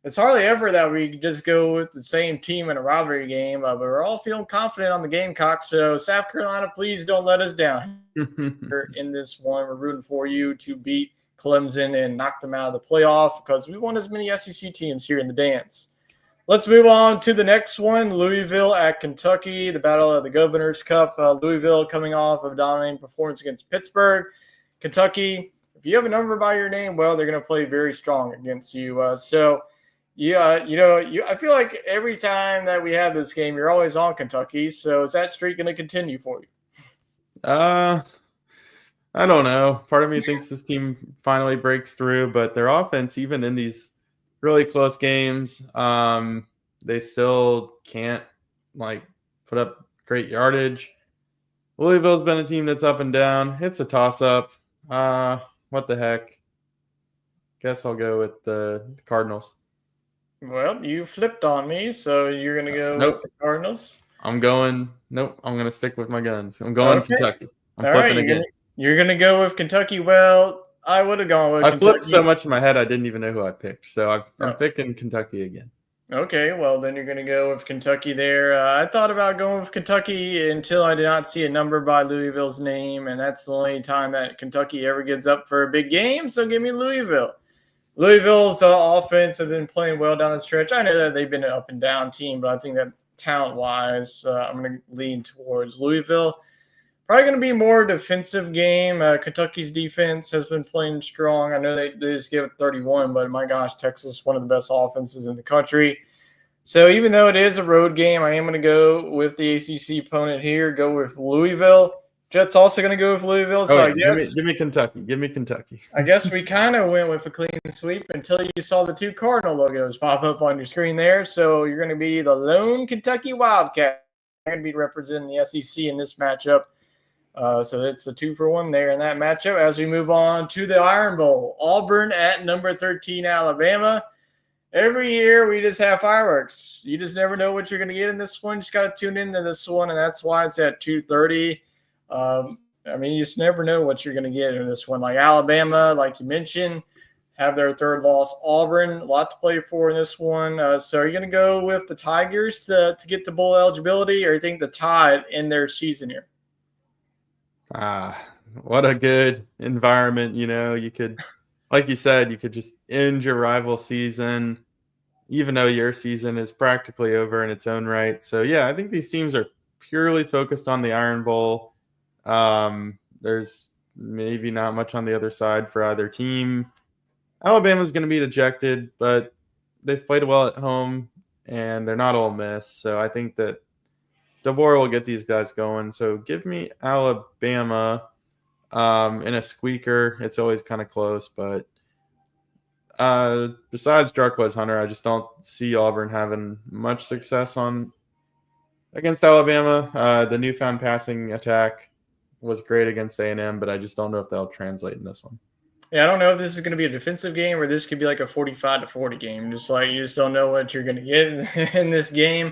It's hardly ever that we just go with the same team in a rivalry game, but we're all feeling confident on the Gamecocks. So South Carolina, please don't let us down in this one. We're rooting for you to beat Clemson and knock them out of the playoff because we want as many SEC teams here in the dance. Let's move on to the next one, Louisville at Kentucky, the Battle of the Governor's Cup. Louisville coming off of a dominating performance against Pittsburgh. Kentucky, if you have a number by your name, well, they're going to play very strong against you. I feel like every time that we have this game, you're always on Kentucky. So is that streak going to continue for you? I don't know. Part of me thinks this team finally breaks through, but their offense, even in these really close games, they still can't put up great yardage. Louisville's been a team that's up and down. It's a toss-up. What the heck? Guess I'll go with the Cardinals. Well, you flipped on me, so you're going to go with the Cardinals? I'm going to stick with my guns. I'm going Kentucky. I'm All flipping right, again. You're going to go with Kentucky. Well, I would have gone with Kentucky. I flipped so much in my head, I didn't even know who I picked. So I'm picking Kentucky again. Okay, well, then you're going to go with Kentucky there. I thought about going with Kentucky until I did not see a number by Louisville's name, and that's the only time that Kentucky ever gets up for a big game, so give me Louisville. Louisville's offense have been playing well down the stretch. I know that they've been an up-and-down team, but I think that talent-wise, I'm going to lean towards Louisville. Probably going to be more defensive game. Kentucky's defense has been playing strong. I know they just gave it 31, but my gosh, Texas is one of the best offenses in the country. So even though it is a road game, I am going to go with the ACC opponent here, go with Louisville. Jets also going to go with Louisville. So I guess give me Kentucky. Give me Kentucky. I guess we kind of went with a clean sweep until you saw the 2 Cardinal logos pop up on your screen there. So you're going to be the lone Kentucky Wildcat. You're going to be representing the SEC in this matchup. So it's a 2-for-1 there in that matchup. As we move on to the Iron Bowl, Auburn at number 13, Alabama. Every year we just have fireworks. You just never know what you're going to get in this one. You just got to tune into this one, and that's why it's at 2:30. You just never know what you're going to get in this one. Like Alabama, like you mentioned, have their 3rd loss. Auburn, a lot to play for in this one. So are you going to go with the Tigers to get the bowl eligibility, or you think the Tide in their season here? What a good environment. You could, like you said, you could just end your rival season, even though your season is practically over in its own right. So, yeah, I think these teams are purely focused on the Iron Bowl. There's maybe not much on the other side for either team. Alabama's going to be dejected, but they've played well at home, and they're not Ole Miss. So I think that DeBoer will get these guys going. So give me Alabama in a squeaker. It's always kind of close, but Besides Jarquez Hunter, I just don't see Auburn having much success against Alabama. The newfound passing attack was great against A&M, but I just don't know if that'll translate in this one. Yeah, I don't know if this is going to be a defensive game or this could be like a 45-40 game. Just like you just don't know what you're going to get in this game.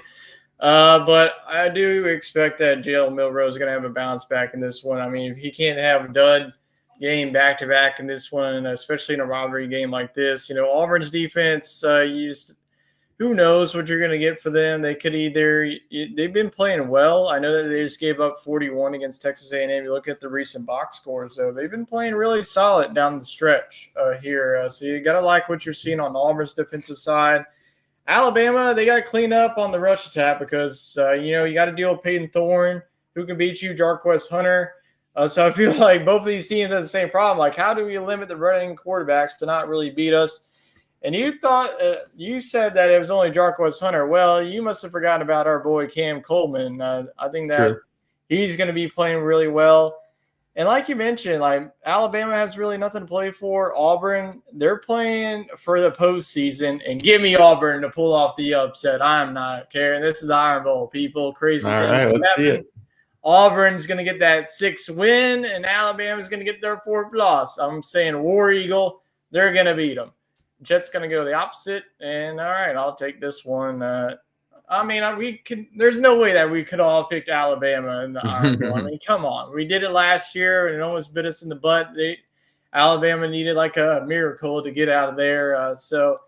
But I do expect that Jalen Milroe is going to have a bounce back in this one. I mean, if he can't have a dud game back to back in this one, especially in a rivalry game like this, Auburn's defense, who knows what you're going to get for them. They could they've been playing well. I know that they just gave up 41 against Texas A&M. You look at the recent box scores, though, they've been playing really solid down the stretch here. So you got to like what you're seeing on Auburn's defensive side. Alabama, they got to clean up on the rush attack because, you got to deal with Peyton Thorne, who can beat you, Jarquez Hunter. So I feel like both of these teams have the same problem. Like, how do we limit the running quarterbacks to not really beat us? And you said that it was only Jarquez Hunter. Well, you must have forgotten about our boy Cam Coleman. I think that he's going to be playing really well. And like you mentioned, like Alabama has really nothing to play for. Auburn, they're playing for the postseason. And give me Auburn to pull off the upset. I'm not caring. This is the Iron Bowl, people. Crazy All things right, let's see it. Auburn's going to get that 6th win, and Alabama's going to get their 4th loss. I'm saying War Eagle, they're going to beat them. Jets going to go the opposite, and all right, I'll take this one. There's no way that we could all pick Alabama in the Iron Bowl. I mean, come on. We did it last year, and it almost bit us in the butt. Alabama needed like a miracle to get out of there. So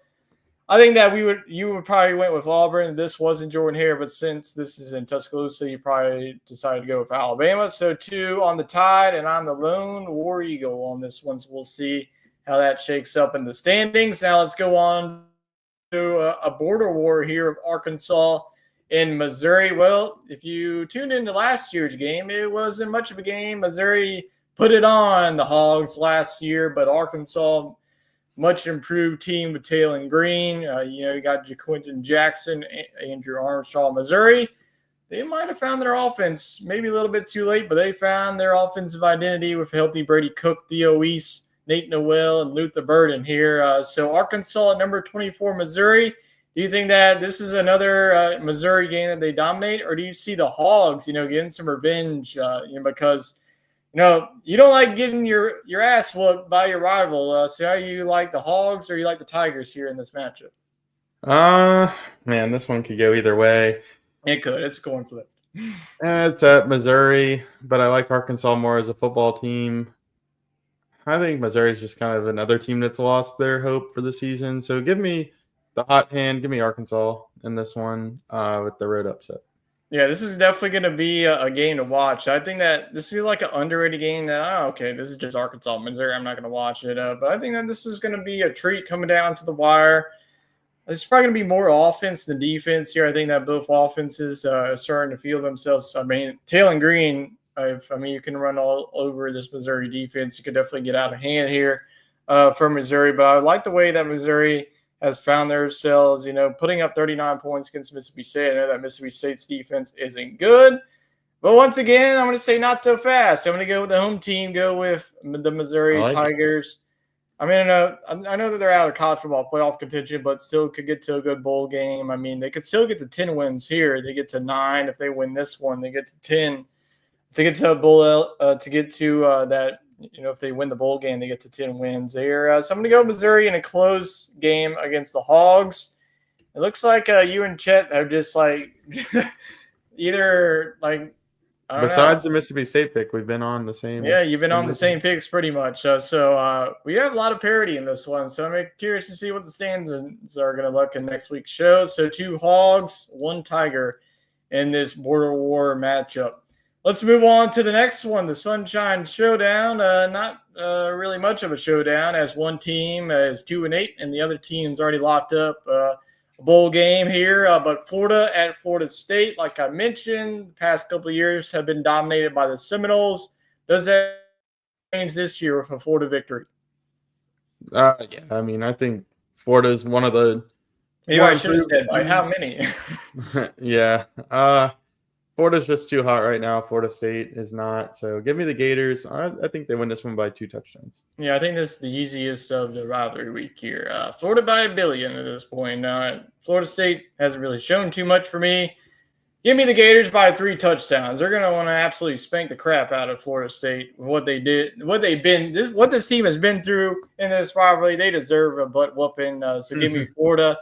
I think that you would probably went with Auburn. This wasn't Jordan Hare, but since this is in Tuscaloosa, you probably decided to go with Alabama. So 2 on the Tide, and I'm the lone War Eagle on this one. So we'll see how that shakes up in the standings. Now let's go on to a border war here of Arkansas and Missouri. Well, if you tuned into last year's game, it wasn't much of a game. Missouri put it on the Hogs last year, but Arkansas, much improved team with Taylor Green. You got JaQuinton Jackson, Andrew Armstrong. Missouri, they might have found their offense maybe a little bit too late, but they found their offensive identity with healthy Brady Cook, Theo Weiss, Nate Noel, and Luther Burden here. So Arkansas at number 24, Missouri. Do you think that this is another Missouri game that they dominate, or do you see the Hogs, getting some revenge? Because you don't like getting your ass whooped by your rival. So how you like the Hogs or you like the Tigers here in this matchup? Man, this one could go either way. It could. It's a coin flip. It's at Missouri, but I like Arkansas more as a football team. I think Missouri is just kind of another team that's lost their hope for the season. So give me the hot hand. Give me Arkansas in this one with the road upset. Yeah, this is definitely going to be a game to watch. I think that this is like an underrated game that, this is just Arkansas, Missouri. I'm not going to watch it. But I think that this is going to be a treat coming down to the wire. It's probably going to be more offense than defense here. I think that both offenses are starting to feel themselves. I mean, Taylor Green, you can run all over this Missouri defense. You could definitely get out of hand here for Missouri. But I like the way that Missouri has found themselves, putting up 39 points against Mississippi State. I know that Mississippi State's defense isn't good. But once again, I'm going to say not so fast. I'm going to go with the home team, go with the Missouri Tigers. I mean, I know that they're out of college football playoff contention, but still could get to a good bowl game. I mean, they could still get to 10 wins here. They get to 9 if they win this one. They get to 10 to get to a bowl, to get to that, if they win the bowl game, they get to 10 wins there. So I'm going to go Missouri in a close game against the Hogs. It looks like you and Chet have just either besides the Mississippi State pick, we've been on the same. Yeah, you've been on the same picks pretty much. So we have a lot of parity in this one. So I'm curious to see what the standings are going to look in next week's show. So 2 Hogs, 1 Tiger in this border war matchup. Let's move on to the next one, the Sunshine Showdown. Not really much of a showdown, as one team is 2-8, and the other team's already locked up a bowl game here. But Florida at Florida State, like I mentioned, the past couple of years have been dominated by the Seminoles. Does that change this year with a Florida victory? Yeah, I mean, I think Florida is one of the. Maybe I should have said by how many? Yeah. Florida's just too hot right now. Florida State is not. So give me the Gators. I think they win this one by 2 touchdowns. Yeah, I think this is the easiest of the rivalry week here. Florida by 1 billion at this point. Florida State hasn't really shown too much for me. Give me the Gators by 3 touchdowns. They're going to want to absolutely spank the crap out of Florida State. What they did, what this team has been through in this rivalry, they deserve a butt whooping. So give me Florida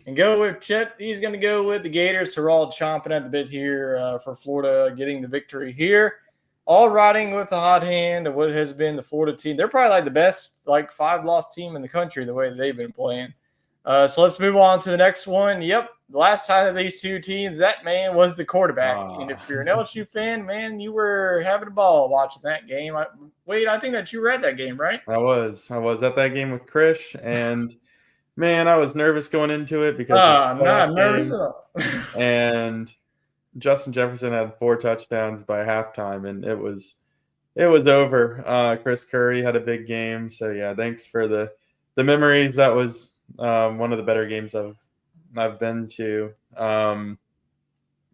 and go with Chet. He's going to go with the Gators. They're all chomping at the bit here for Florida getting the victory here. All riding with the hot hand of what has been the Florida team. They're probably like the best 5-loss team in the country the way that they've been playing. So let's move on to the next one. Yep, the last time of these two teams, that man was the quarterback. And if you're an LSU fan, man, you were having a ball watching that game. I think that you were at that game, right? I was at that game with Krish, and man, I was nervous going into it because I'm not nervous at all. And Justin Jefferson had 4 touchdowns by halftime, and it was over. Chris Curry had a big game, so yeah, thanks for the memories. That was one of the better games I've been to,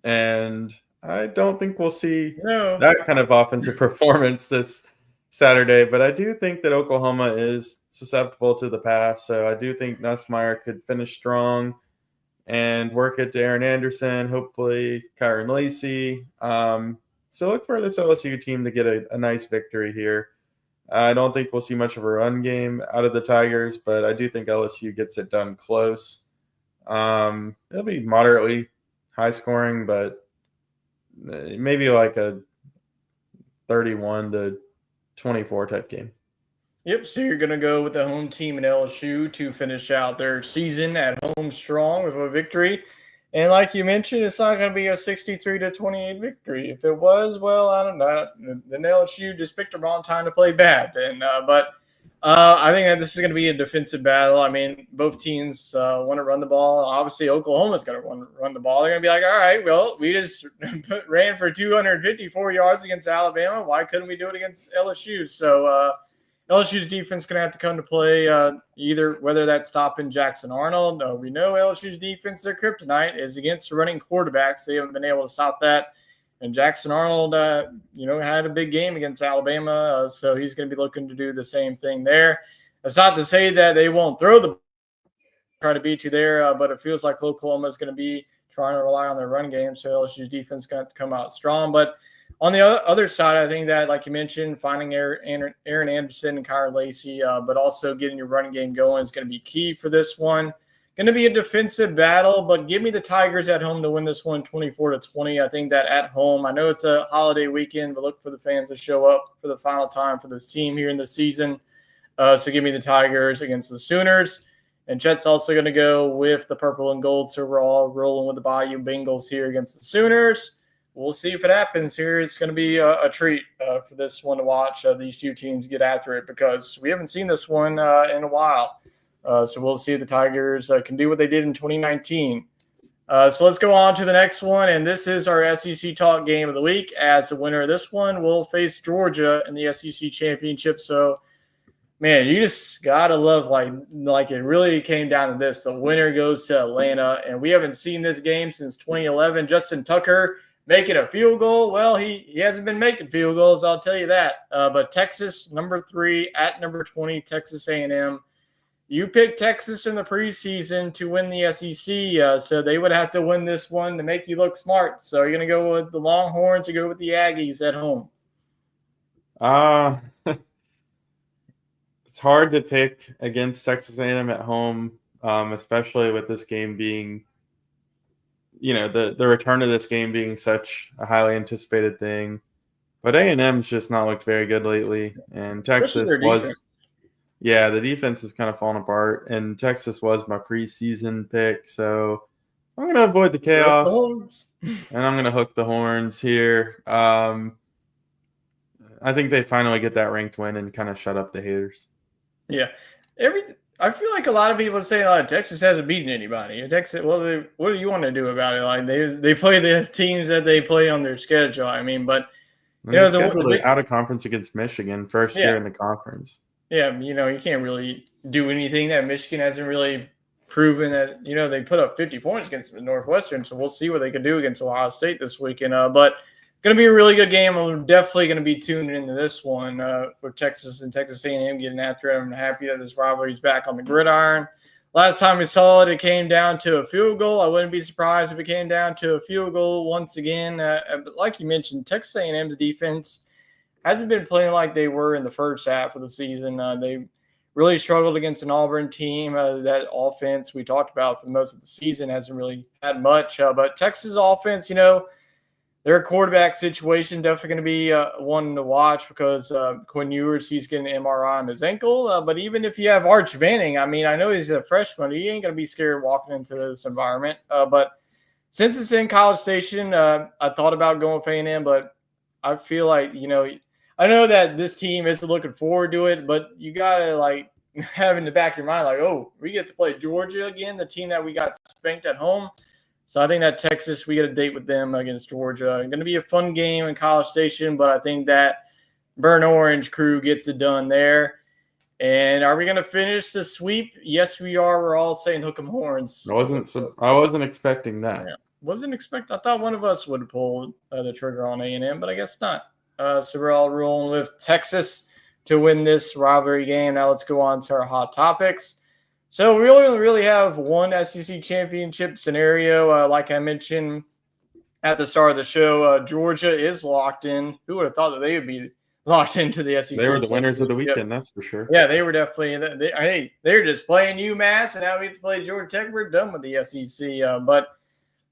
and I don't think we'll see that kind of offensive performance this Saturday. But I do think that Oklahoma is susceptible to the pass, so I do think Nussmeier could finish strong and work it to Aaron Anderson, hopefully Kyron Lacey. So look for this LSU team to get a nice victory here. I don't think we'll see much of a run game out of the Tigers, but I do think LSU gets it done close. It'll be moderately high scoring, but maybe like a 31-24 type game. Yep, so you're going to go with the home team in LSU to finish out their season at home strong with a victory. And like you mentioned, it's not going to be a 63-28 victory. If it was, well, I don't know. Then LSU just picked the wrong time to play bad. But I think that this is going to be a defensive battle. I mean, both teams want to run the ball. Obviously, Oklahoma's going to run the ball. They're going to be like, all right, well, we just ran for 254 yards against Alabama. Why couldn't we do it against LSU? So LSU's defense going to have to come to play either whether that's stopping Jackson Arnold. We know LSU's defense, their kryptonite, is against the running quarterbacks. They haven't been able to stop that. And Jackson Arnold, had a big game against Alabama, so he's going to be looking to do the same thing there. That's not to say that they won't throw the try to beat you there, but it feels like Oklahoma is going to be trying to rely on their run game, so LSU's defense going to come out strong. But on the other side, I think that, like you mentioned, finding Aaron Anderson and Kyron Lacey, but also getting your running game going is going to be key for this one. Going to be a defensive battle, but give me the Tigers at home to win this one 24-20. I think that at home, I know it's a holiday weekend, but look for the fans to show up for the final time for this team here in the season. So give me the Tigers against the Sooners. And Chet's also going to go with the purple and gold, so we're all rolling with the Bayou Bengals here against the Sooners. We'll see if it happens here. It's going to be a treat for this one to watch these two teams get after it because we haven't seen this one in a while. So we'll see if the Tigers can do what they did in 2019. So let's go on to the next one, and this is our SEC Talk game of the week. As the winner of this one will face Georgia in the SEC Championship. So, man, you just got to love like it really came down to this. The winner goes to Atlanta, and we haven't seen this game since 2011. Justin Tucker making a field goal. Well, he hasn't been making field goals, I'll tell you that. But Texas, number 3 at number 20, Texas A&M. You picked Texas in the preseason to win the SEC, so they would have to win this one to make you look smart. So you're going to go with the Longhorns or go with the Aggies at home? It's hard to pick against Texas A&M at home, especially with this game being – the return of this game being such a highly anticipated thing. But A&M's just not looked very good lately. And Texas was – yeah, the defense has kind of fallen apart. And Texas was my preseason pick. So I'm going to avoid the chaos. And I'm going to hook the horns here. I think they finally get that ranked win and kind of shut up the haters. Yeah. I feel like a lot of people say Texas hasn't beaten anybody. Texas, what do you want to do about it? Like they play the teams that they play on their schedule. I mean, but the out of conference against Michigan first year in the conference. Yeah, you can't really do anything that Michigan hasn't really proven that, they put up 50 points against Northwestern. So we'll see what they can do against Ohio State this weekend. But going to be a really good game. I'm definitely going to be tuning into this one with Texas and Texas A&M getting after it. I'm happy that this rivalry is back on the gridiron. Last time we saw it, it came down to a field goal. I wouldn't be surprised if it came down to a field goal once again. But like you mentioned, Texas A&M's defense hasn't been playing like they were in the first half of the season. They really struggled against an Auburn team. That offense we talked about for most of the season hasn't really had much. But Texas offense, their quarterback situation definitely going to be one to watch because Quinn Ewers, he's getting an MRI on his ankle. But even if you have Arch Manning, I know he's a freshman. He ain't going to be scared walking into this environment. But since it's in College Station, I thought about going with A&M, but I feel like, I know that this team isn't looking forward to it, but you got to, have in the back of your mind, we get to play Georgia again, the team that we got spanked at home. So I think that Texas, we get a date with them against Georgia. Going to be a fun game in College Station, but I think that Burnt Orange crew gets it done there. And are we going to finish the sweep? Yes, we are. We're all saying hook 'em horns. I wasn't expecting that. Yeah, wasn't expecting. I thought one of us would pull the trigger on A&M, but I guess not. So we're all rolling with Texas to win this rivalry game. Now let's go on to our hot topics. So we only really have one SEC championship scenario. Like I mentioned at the start of the show, Georgia is locked in. Who would have thought that they would be locked into the SEC? They were the winners of the weekend, that's for sure. Yeah, they were definitely. They're just playing UMass, and now we have to play Georgia Tech. We're done with the SEC. But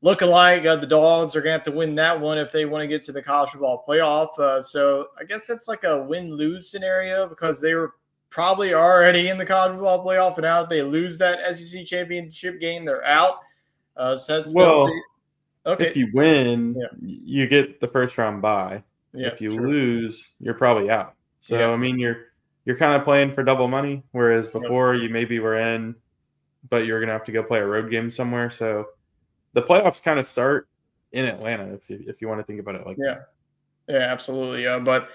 looking like the Dogs are going to have to win that one if they want to get to the college football playoff. So I guess that's like a win-lose scenario because they were probably already in the college football playoff, and now if they lose that SEC championship game, they're out. So that's okay. If you win, you get the first round bye. Yeah, if you lose, you're probably out. So you're kind of playing for double money, whereas before you maybe were in, but you're gonna have to go play a road game somewhere. So the playoffs kind of start in Atlanta, if you want to think about it like that. Yeah, absolutely. But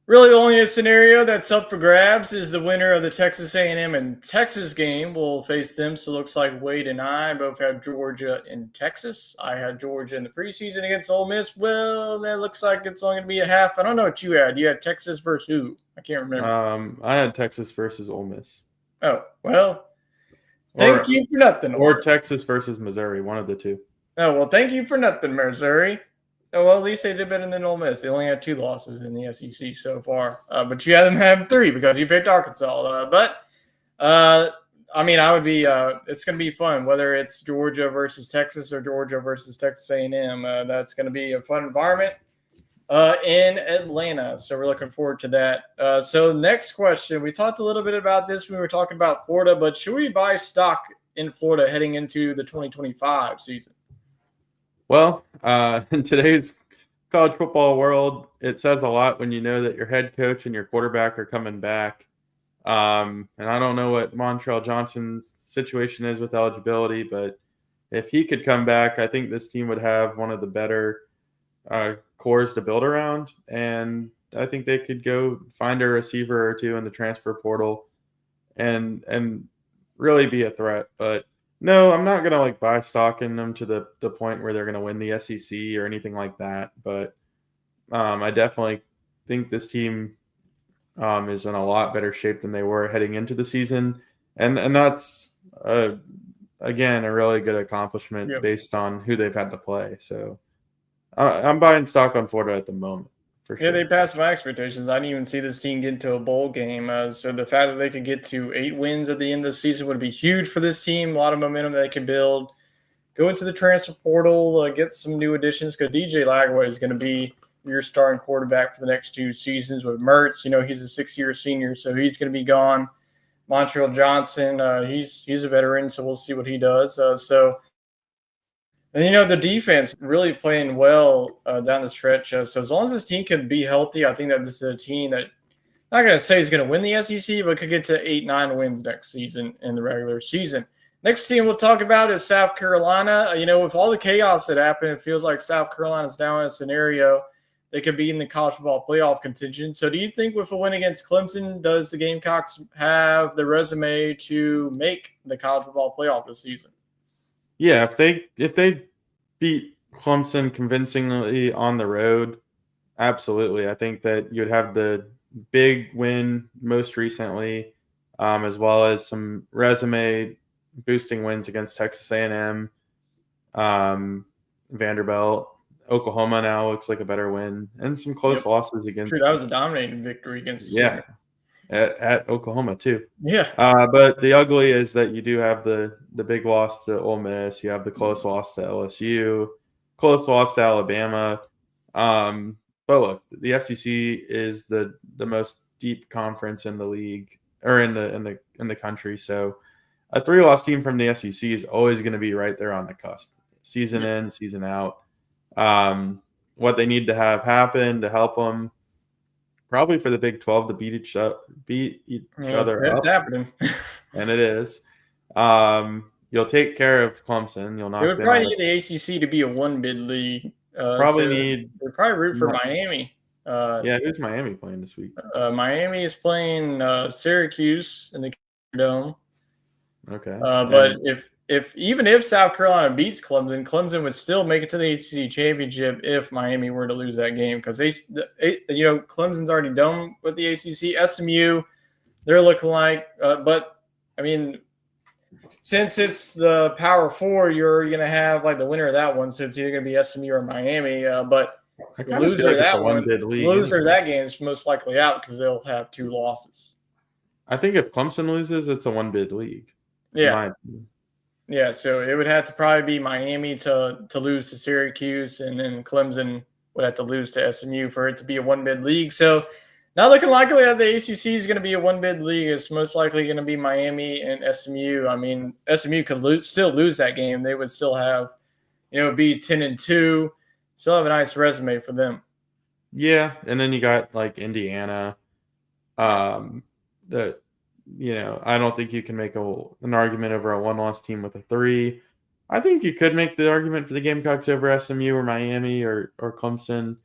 really, the only scenario that's up for grabs is the winner of the Texas A&M and Texas game will face them. So it looks like Wade and I both have Georgia and Texas. I had Georgia in the preseason against Ole Miss. Well, that looks like it's only going to be a half. I don't know what you had. You had Texas versus who? I can't remember. I had Texas versus Ole Miss. Oh, well, thank you for nothing. Or Texas versus Missouri, one of the two. Oh, well, thank you for nothing, Missouri. Oh, well, at least they did better than Ole Miss. They only had 2 losses in the SEC so far. But you had them have 3 because you picked Arkansas. I would be it's going to be fun, whether it's Georgia versus Texas or Georgia versus Texas A&M. That's going to be a fun environment in Atlanta. So we're looking forward to that. So next question. We talked a little bit about this when we were talking about Florida, but should we buy stock in Florida heading into the 2025 season? Well, in today's college football world, it says a lot when you know that your head coach and your quarterback are coming back. And I don't know what Montrell Johnson's situation is with eligibility, but if he could come back, I think this team would have one of the better cores to build around. And I think they could go find a receiver or two in the transfer portal and really be a threat. But no, I'm not going to buy stock in them to the point where they're going to win the SEC or anything like that. But I definitely think this team is in a lot better shape than they were heading into the season. And that's, again, a really good accomplishment based on who they've had to play. So I'm buying stock on Florida at the moment. For sure. Yeah, they passed my expectations. I didn't even see this team get into a bowl game. So the fact that they could get to 8 wins at the end of the season would be huge for this team. A lot of momentum that they can build. Go into the transfer portal, get some new additions because DJ Lagway is going to be your starting quarterback for the next 2 seasons with Mertz. He's a 6-year senior, so he's going to be gone. Montrell Johnson, he's a veteran, so we'll see what he does. And, the defense really playing well down the stretch. So as long as this team can be healthy, I think that this is a team that not going to say is going to win the SEC, but could get to 8-9 wins next season in the regular season. Next team we'll talk about is South Carolina. With all the chaos that happened, it feels like South Carolina's now in a scenario they could be in the college football playoff contention. So do you think with a win against Clemson, does the Gamecocks have the resume to make the college football playoff this season? Yeah, if they beat Clemson convincingly on the road, absolutely. I think that you'd have the big win most recently, as well as some resume boosting wins against Texas A&M, Vanderbilt, Oklahoma now looks like a better win, and some close losses True, against. that was a dominating victory against the Yeah, at Oklahoma too. Yeah. But the ugly is that you do have the big loss to Ole Miss. You have the close loss to LSU, close loss to Alabama. But look, the SEC is the most deep conference in the league or in the country. So a 3-loss team from the SEC is always going to be right there on the cusp, season in, season out. What they need to have happen to help them, probably for the Big 12 to beat each other up. It's happening. And it is. You'll take care of Clemson. You'll knock They would them probably out. need the ACC to be a one-bid league. They'd probably root for Miami. Yeah, who's Miami playing this week? Miami is playing Syracuse in the Dome. Okay. But even if South Carolina beats Clemson, Clemson would still make it to the ACC championship if Miami were to lose that game, because Clemson's already done with the ACC. SMU, they're looking like, but I mean, since it's the Power Four, you're going to have like the winner of that one. So it's either going to be SMU or Miami. But the loser of that one, loser of that game is most likely out because they'll have 2 losses. I think if Clemson loses, it's a one-bid league. Yeah. Yeah, so it would have to probably be Miami to lose to Syracuse, and then Clemson would have to lose to SMU for it to be a one-bid league. So not looking likely that the ACC is going to be a one-bid league. It's most likely going to be Miami and SMU. I mean, SMU could still lose that game. They would still have, be 10-2. Still have a nice resume for them. Yeah, and then you got like Indiana. I don't think you can make an argument over a 1-loss team with a 3. I think you could make the argument for the Gamecocks over SMU or Miami or Clemson,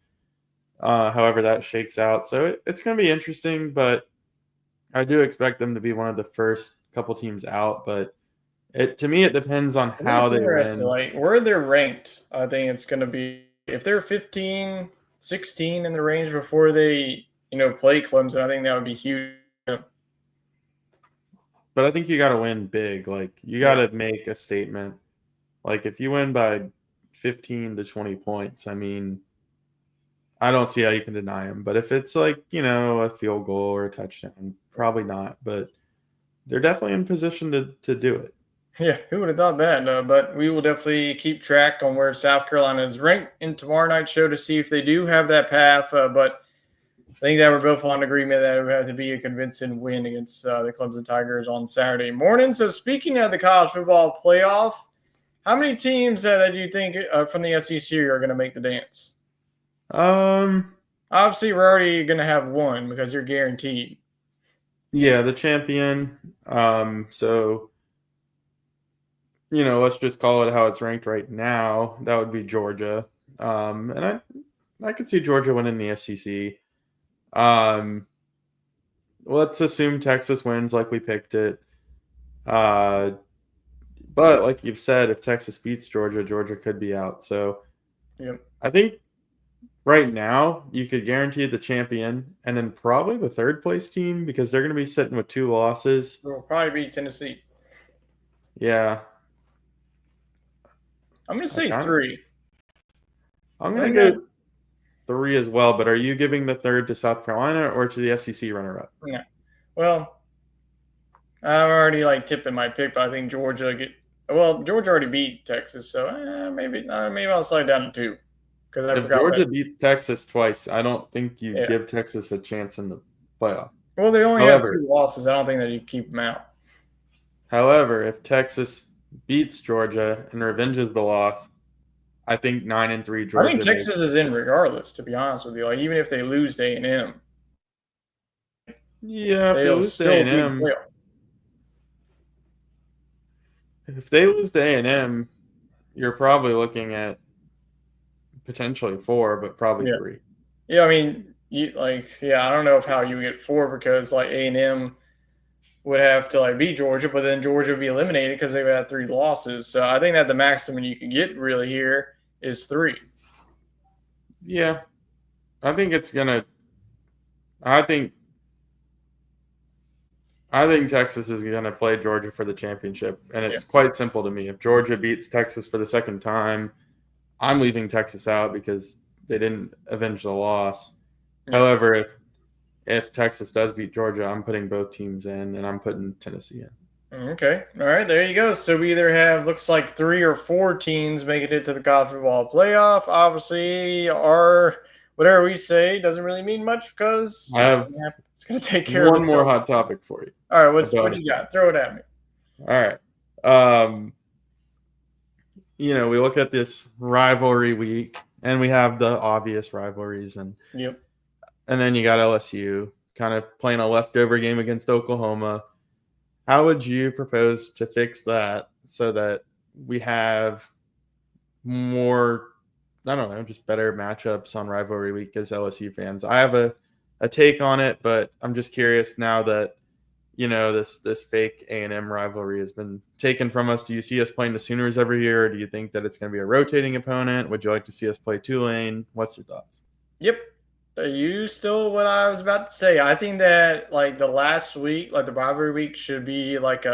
however that shakes out. So it's going to be interesting, but I do expect them to be one of the first couple teams out. But to me, it depends on how they win. Like where they're ranked, I think it's going to be if they're 15, 16 in the range before they play Clemson. I think that would be huge. But I think you got to win big. Like you got to make a statement. Like if you win by 15 to 20 points, I mean, I don't see how you can deny them. But if it's like, a field goal or a touchdown, probably not. But they're definitely in position to do it. Yeah, who would have thought that? But we will definitely keep track on where South Carolina is ranked in tomorrow night's show to see if they do have that path. But I think that we're both on agreement that it would have to be a convincing win against the Clemson Tigers on Saturday morning. So speaking of the college football playoff, how many teams that do you think from the SEC are going to make the dance? Obviously, we're already going to have one because you're guaranteed. Yeah, the champion. So, let's just call it how it's ranked right now. That would be Georgia. And I could see Georgia winning the SEC. Let's assume Texas wins like we picked it. But like you've said, if Texas beats Georgia, Georgia could be out. So I think right now you could guarantee the champion and then probably the third place team because they're going to be sitting with 2 losses. It will probably be Tennessee. Yeah. I'm going to say 3. I'm going to go 3 as well, but are you giving the third to South Carolina or to the SEC runner-up? Yeah. Well, I'm already tipping my pick, but I think Georgia Georgia already beat Texas, so maybe I'll slide down to 2. Because if Georgia beats Texas twice, I don't think you give Texas a chance in the playoff. Well, they only have 2 losses. I don't think that you keep them out. However, if Texas beats Georgia and revenges the loss, I think 9-3 Georgia. I think Texas is in regardless, to be honest with you. Even if they lose to A&M. Yeah, if they lose to A&M. If they lose to A&M, you're probably looking at potentially 4, but probably 3. Yeah, I mean, I don't know if how you get 4 because like A&M would have to like beat Georgia, but then Georgia would be eliminated because they would have 3 losses. So I think that the maximum you can get really here is 3. Yeah, I think it's gonna. I think Texas is gonna play Georgia for the championship, and Yeah. it's quite simple to me. If Georgia beats Texas for the second time, I'm leaving Texas out because they didn't avenge the loss. Yeah. However, if Texas does beat Georgia, I'm putting both teams in, and I'm putting Tennessee in. Okay. All right. There you go. So we either have looks like 3 or 4 teams making it to the college football playoff. Obviously, our whatever we say doesn't really mean much because I have it's gonna take care of one more itself. hot topic for you. All right. What About you got? Throw it at me. all right. Um, we look at this rivalry week, and we have the obvious rivalries, and Yep. then you got LSU kind of playing a leftover game against Oklahoma. How would you propose to fix that so that we have more, I don't know, just better matchups on rivalry week as LSU fans? I have a take on it, but I'm just curious now that this fake A&M rivalry has been taken from us. Do you see us playing the Sooners every year, or do you think that it's going to be a rotating opponent? Would you like to see us play Tulane? What's your thoughts? Yep. Are you still what I was about to say? I think that like the last week, like the rivalry week, should be like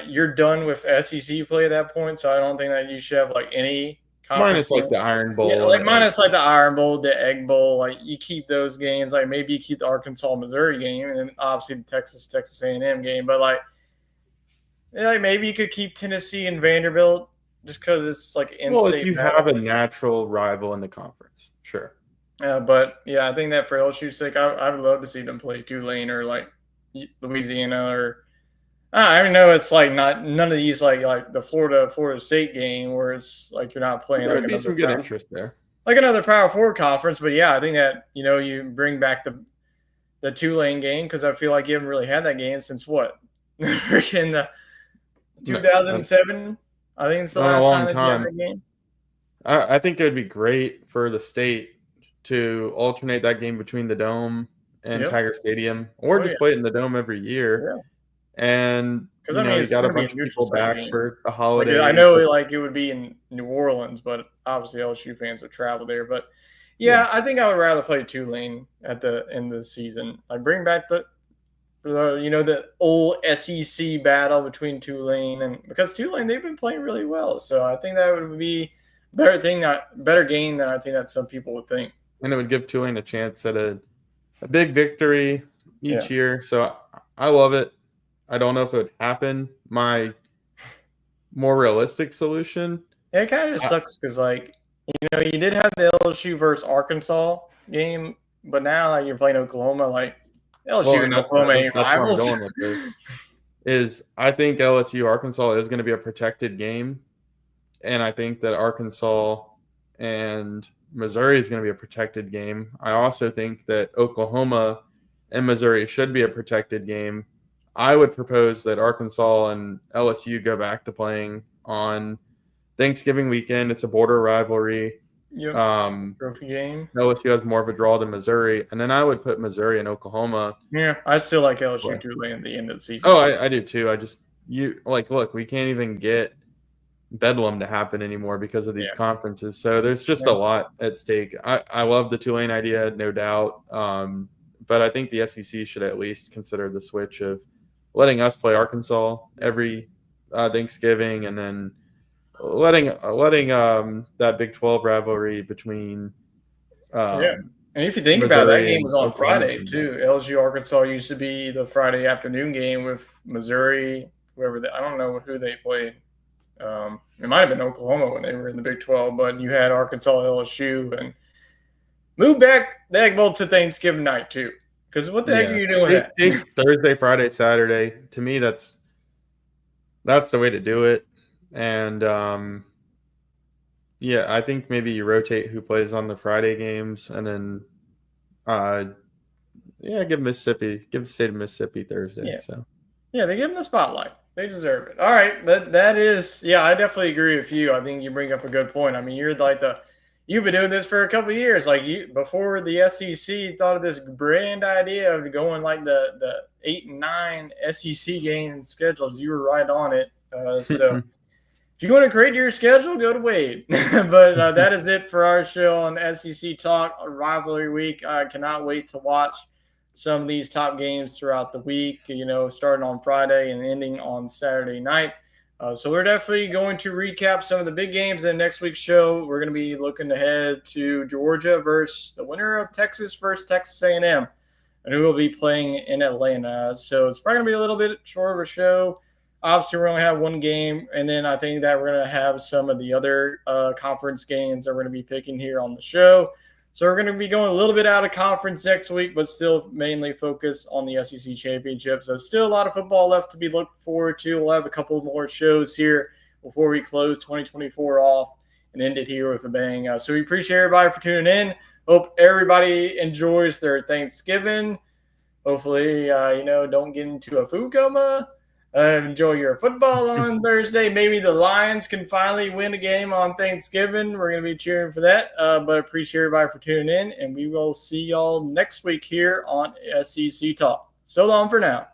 you're done with SEC play at that point. So I don't think that you should have like any conference Minus like game. the Iron Yeah, Bowl and like the Egg minus like Bowl. the Iron Bowl, the Egg Bowl. Like you keep those games. Like maybe you keep the Arkansas Missouri game, and then obviously the Texas A&M game. But like maybe you could keep Tennessee and Vanderbilt just because it's like Well, if in-state you battle. have a natural rival in the conference, sure. But yeah, I think that for LSU's sake, I would love to see them play Tulane or like Louisiana or I know it's like not none of these like the Florida State game where it's like you're not playing There like would be some good interest there. another Power Four conference. But yeah, I think that you bring back the Tulane game because I feel like you haven't really had that game since what freaking the No, 2007. I think it's the not in a last time long that you had time. that game. I think it would be great for the state to alternate that game between the Dome and Yep. Tiger Stadium, or Oh just yeah. play it in the Dome every year. Yeah. And Because I mean, you it's got a going to be bunch a of neutral people site back game. for the Like I holidays. know, like it would be in New Orleans, but obviously LSU fans would travel there. But yeah, I think I would rather play Tulane at the end of the season. Like bring back the the old SEC battle between Tulane and because Tulane they've been playing really well. So I think that would be better game than I think that some people would think. And it would give Tulane a chance at a big victory Yeah. each year. So I love it. I don't know if it would happen. My more realistic solution. Yeah, it kind of just sucks because like you did have the LSU versus Arkansas game, but now like you're playing Oklahoma, like Well, LSU and and Oklahoma ain't that's where I'm rivals. going with this. Is I think LSU Arkansas is going to be a protected game, and I think that Arkansas and Missouri is going to be a protected game. I also think that Oklahoma and Missouri should be a protected game. I would propose that Arkansas and LSU go back to playing on Thanksgiving weekend. It's a border rivalry. Yep, trophy game. LSU has more of a draw than Missouri, and then I would put Missouri and Oklahoma. Yeah, I still like LSU Play. Tulane at the end of the season. Oh, I do too. Look, we can't even get Bedlam to happen anymore because of these conferences. So there's just a lot at stake. I love the Tulane idea, no doubt. But I think the SEC should at least consider the switch of letting us play Arkansas every Thanksgiving, and then letting that Big 12 rivalry between And if you think about it, that game was on Friday too. LSU Arkansas used to be the Friday afternoon game with Missouri, I don't know who they played. It might have been Oklahoma when they were in the Big 12, but you had Arkansas LSU and move back the Egg Bowl to Thanksgiving night too. Because what the heck are you doing? Take Thursday, Friday, Saturday. To me, that's the way to do it. And I think maybe you rotate who plays on the Friday games, and then give the state of Mississippi Thursday. Yeah. So they give them the spotlight. They deserve it. All right, that is I definitely agree with you. I think you bring up a good point. I mean, you're like you've been doing this for a couple of years. Like before the SEC thought of this grand idea of going like the 8 and 9 SEC games schedules, you were right on it. So if you want to create your schedule, go to Wade. But that is it for our show on SEC Talk Rivalry Week. I cannot wait to watch some of these top games throughout the week, starting on Friday and ending on Saturday night. So we're definitely going to recap some of the big games in next week's show. We're going to be looking ahead to Georgia versus the winner of Texas versus Texas A&M, and who will be playing in Atlanta. So it's probably going to be a little bit short of a show. Obviously, we're going to have one game, and then I think that we're going to have some of the other conference games that we're going to be picking here on the show. So we're going to be going a little bit out of conference next week, but still mainly focused on the SEC championship. So still a lot of football left to be looked forward to. We'll have a couple more shows here before we close 2024 off and end it here with a bang. So we appreciate everybody for tuning in. Hope everybody enjoys their Thanksgiving. Hopefully, don't get into a food coma. Enjoy your football on Thursday. Maybe the Lions can finally win a game on Thanksgiving. We're going to be cheering for that. But appreciate everybody for tuning in, and we will see y'all next week here on SEC Talk. So long for now.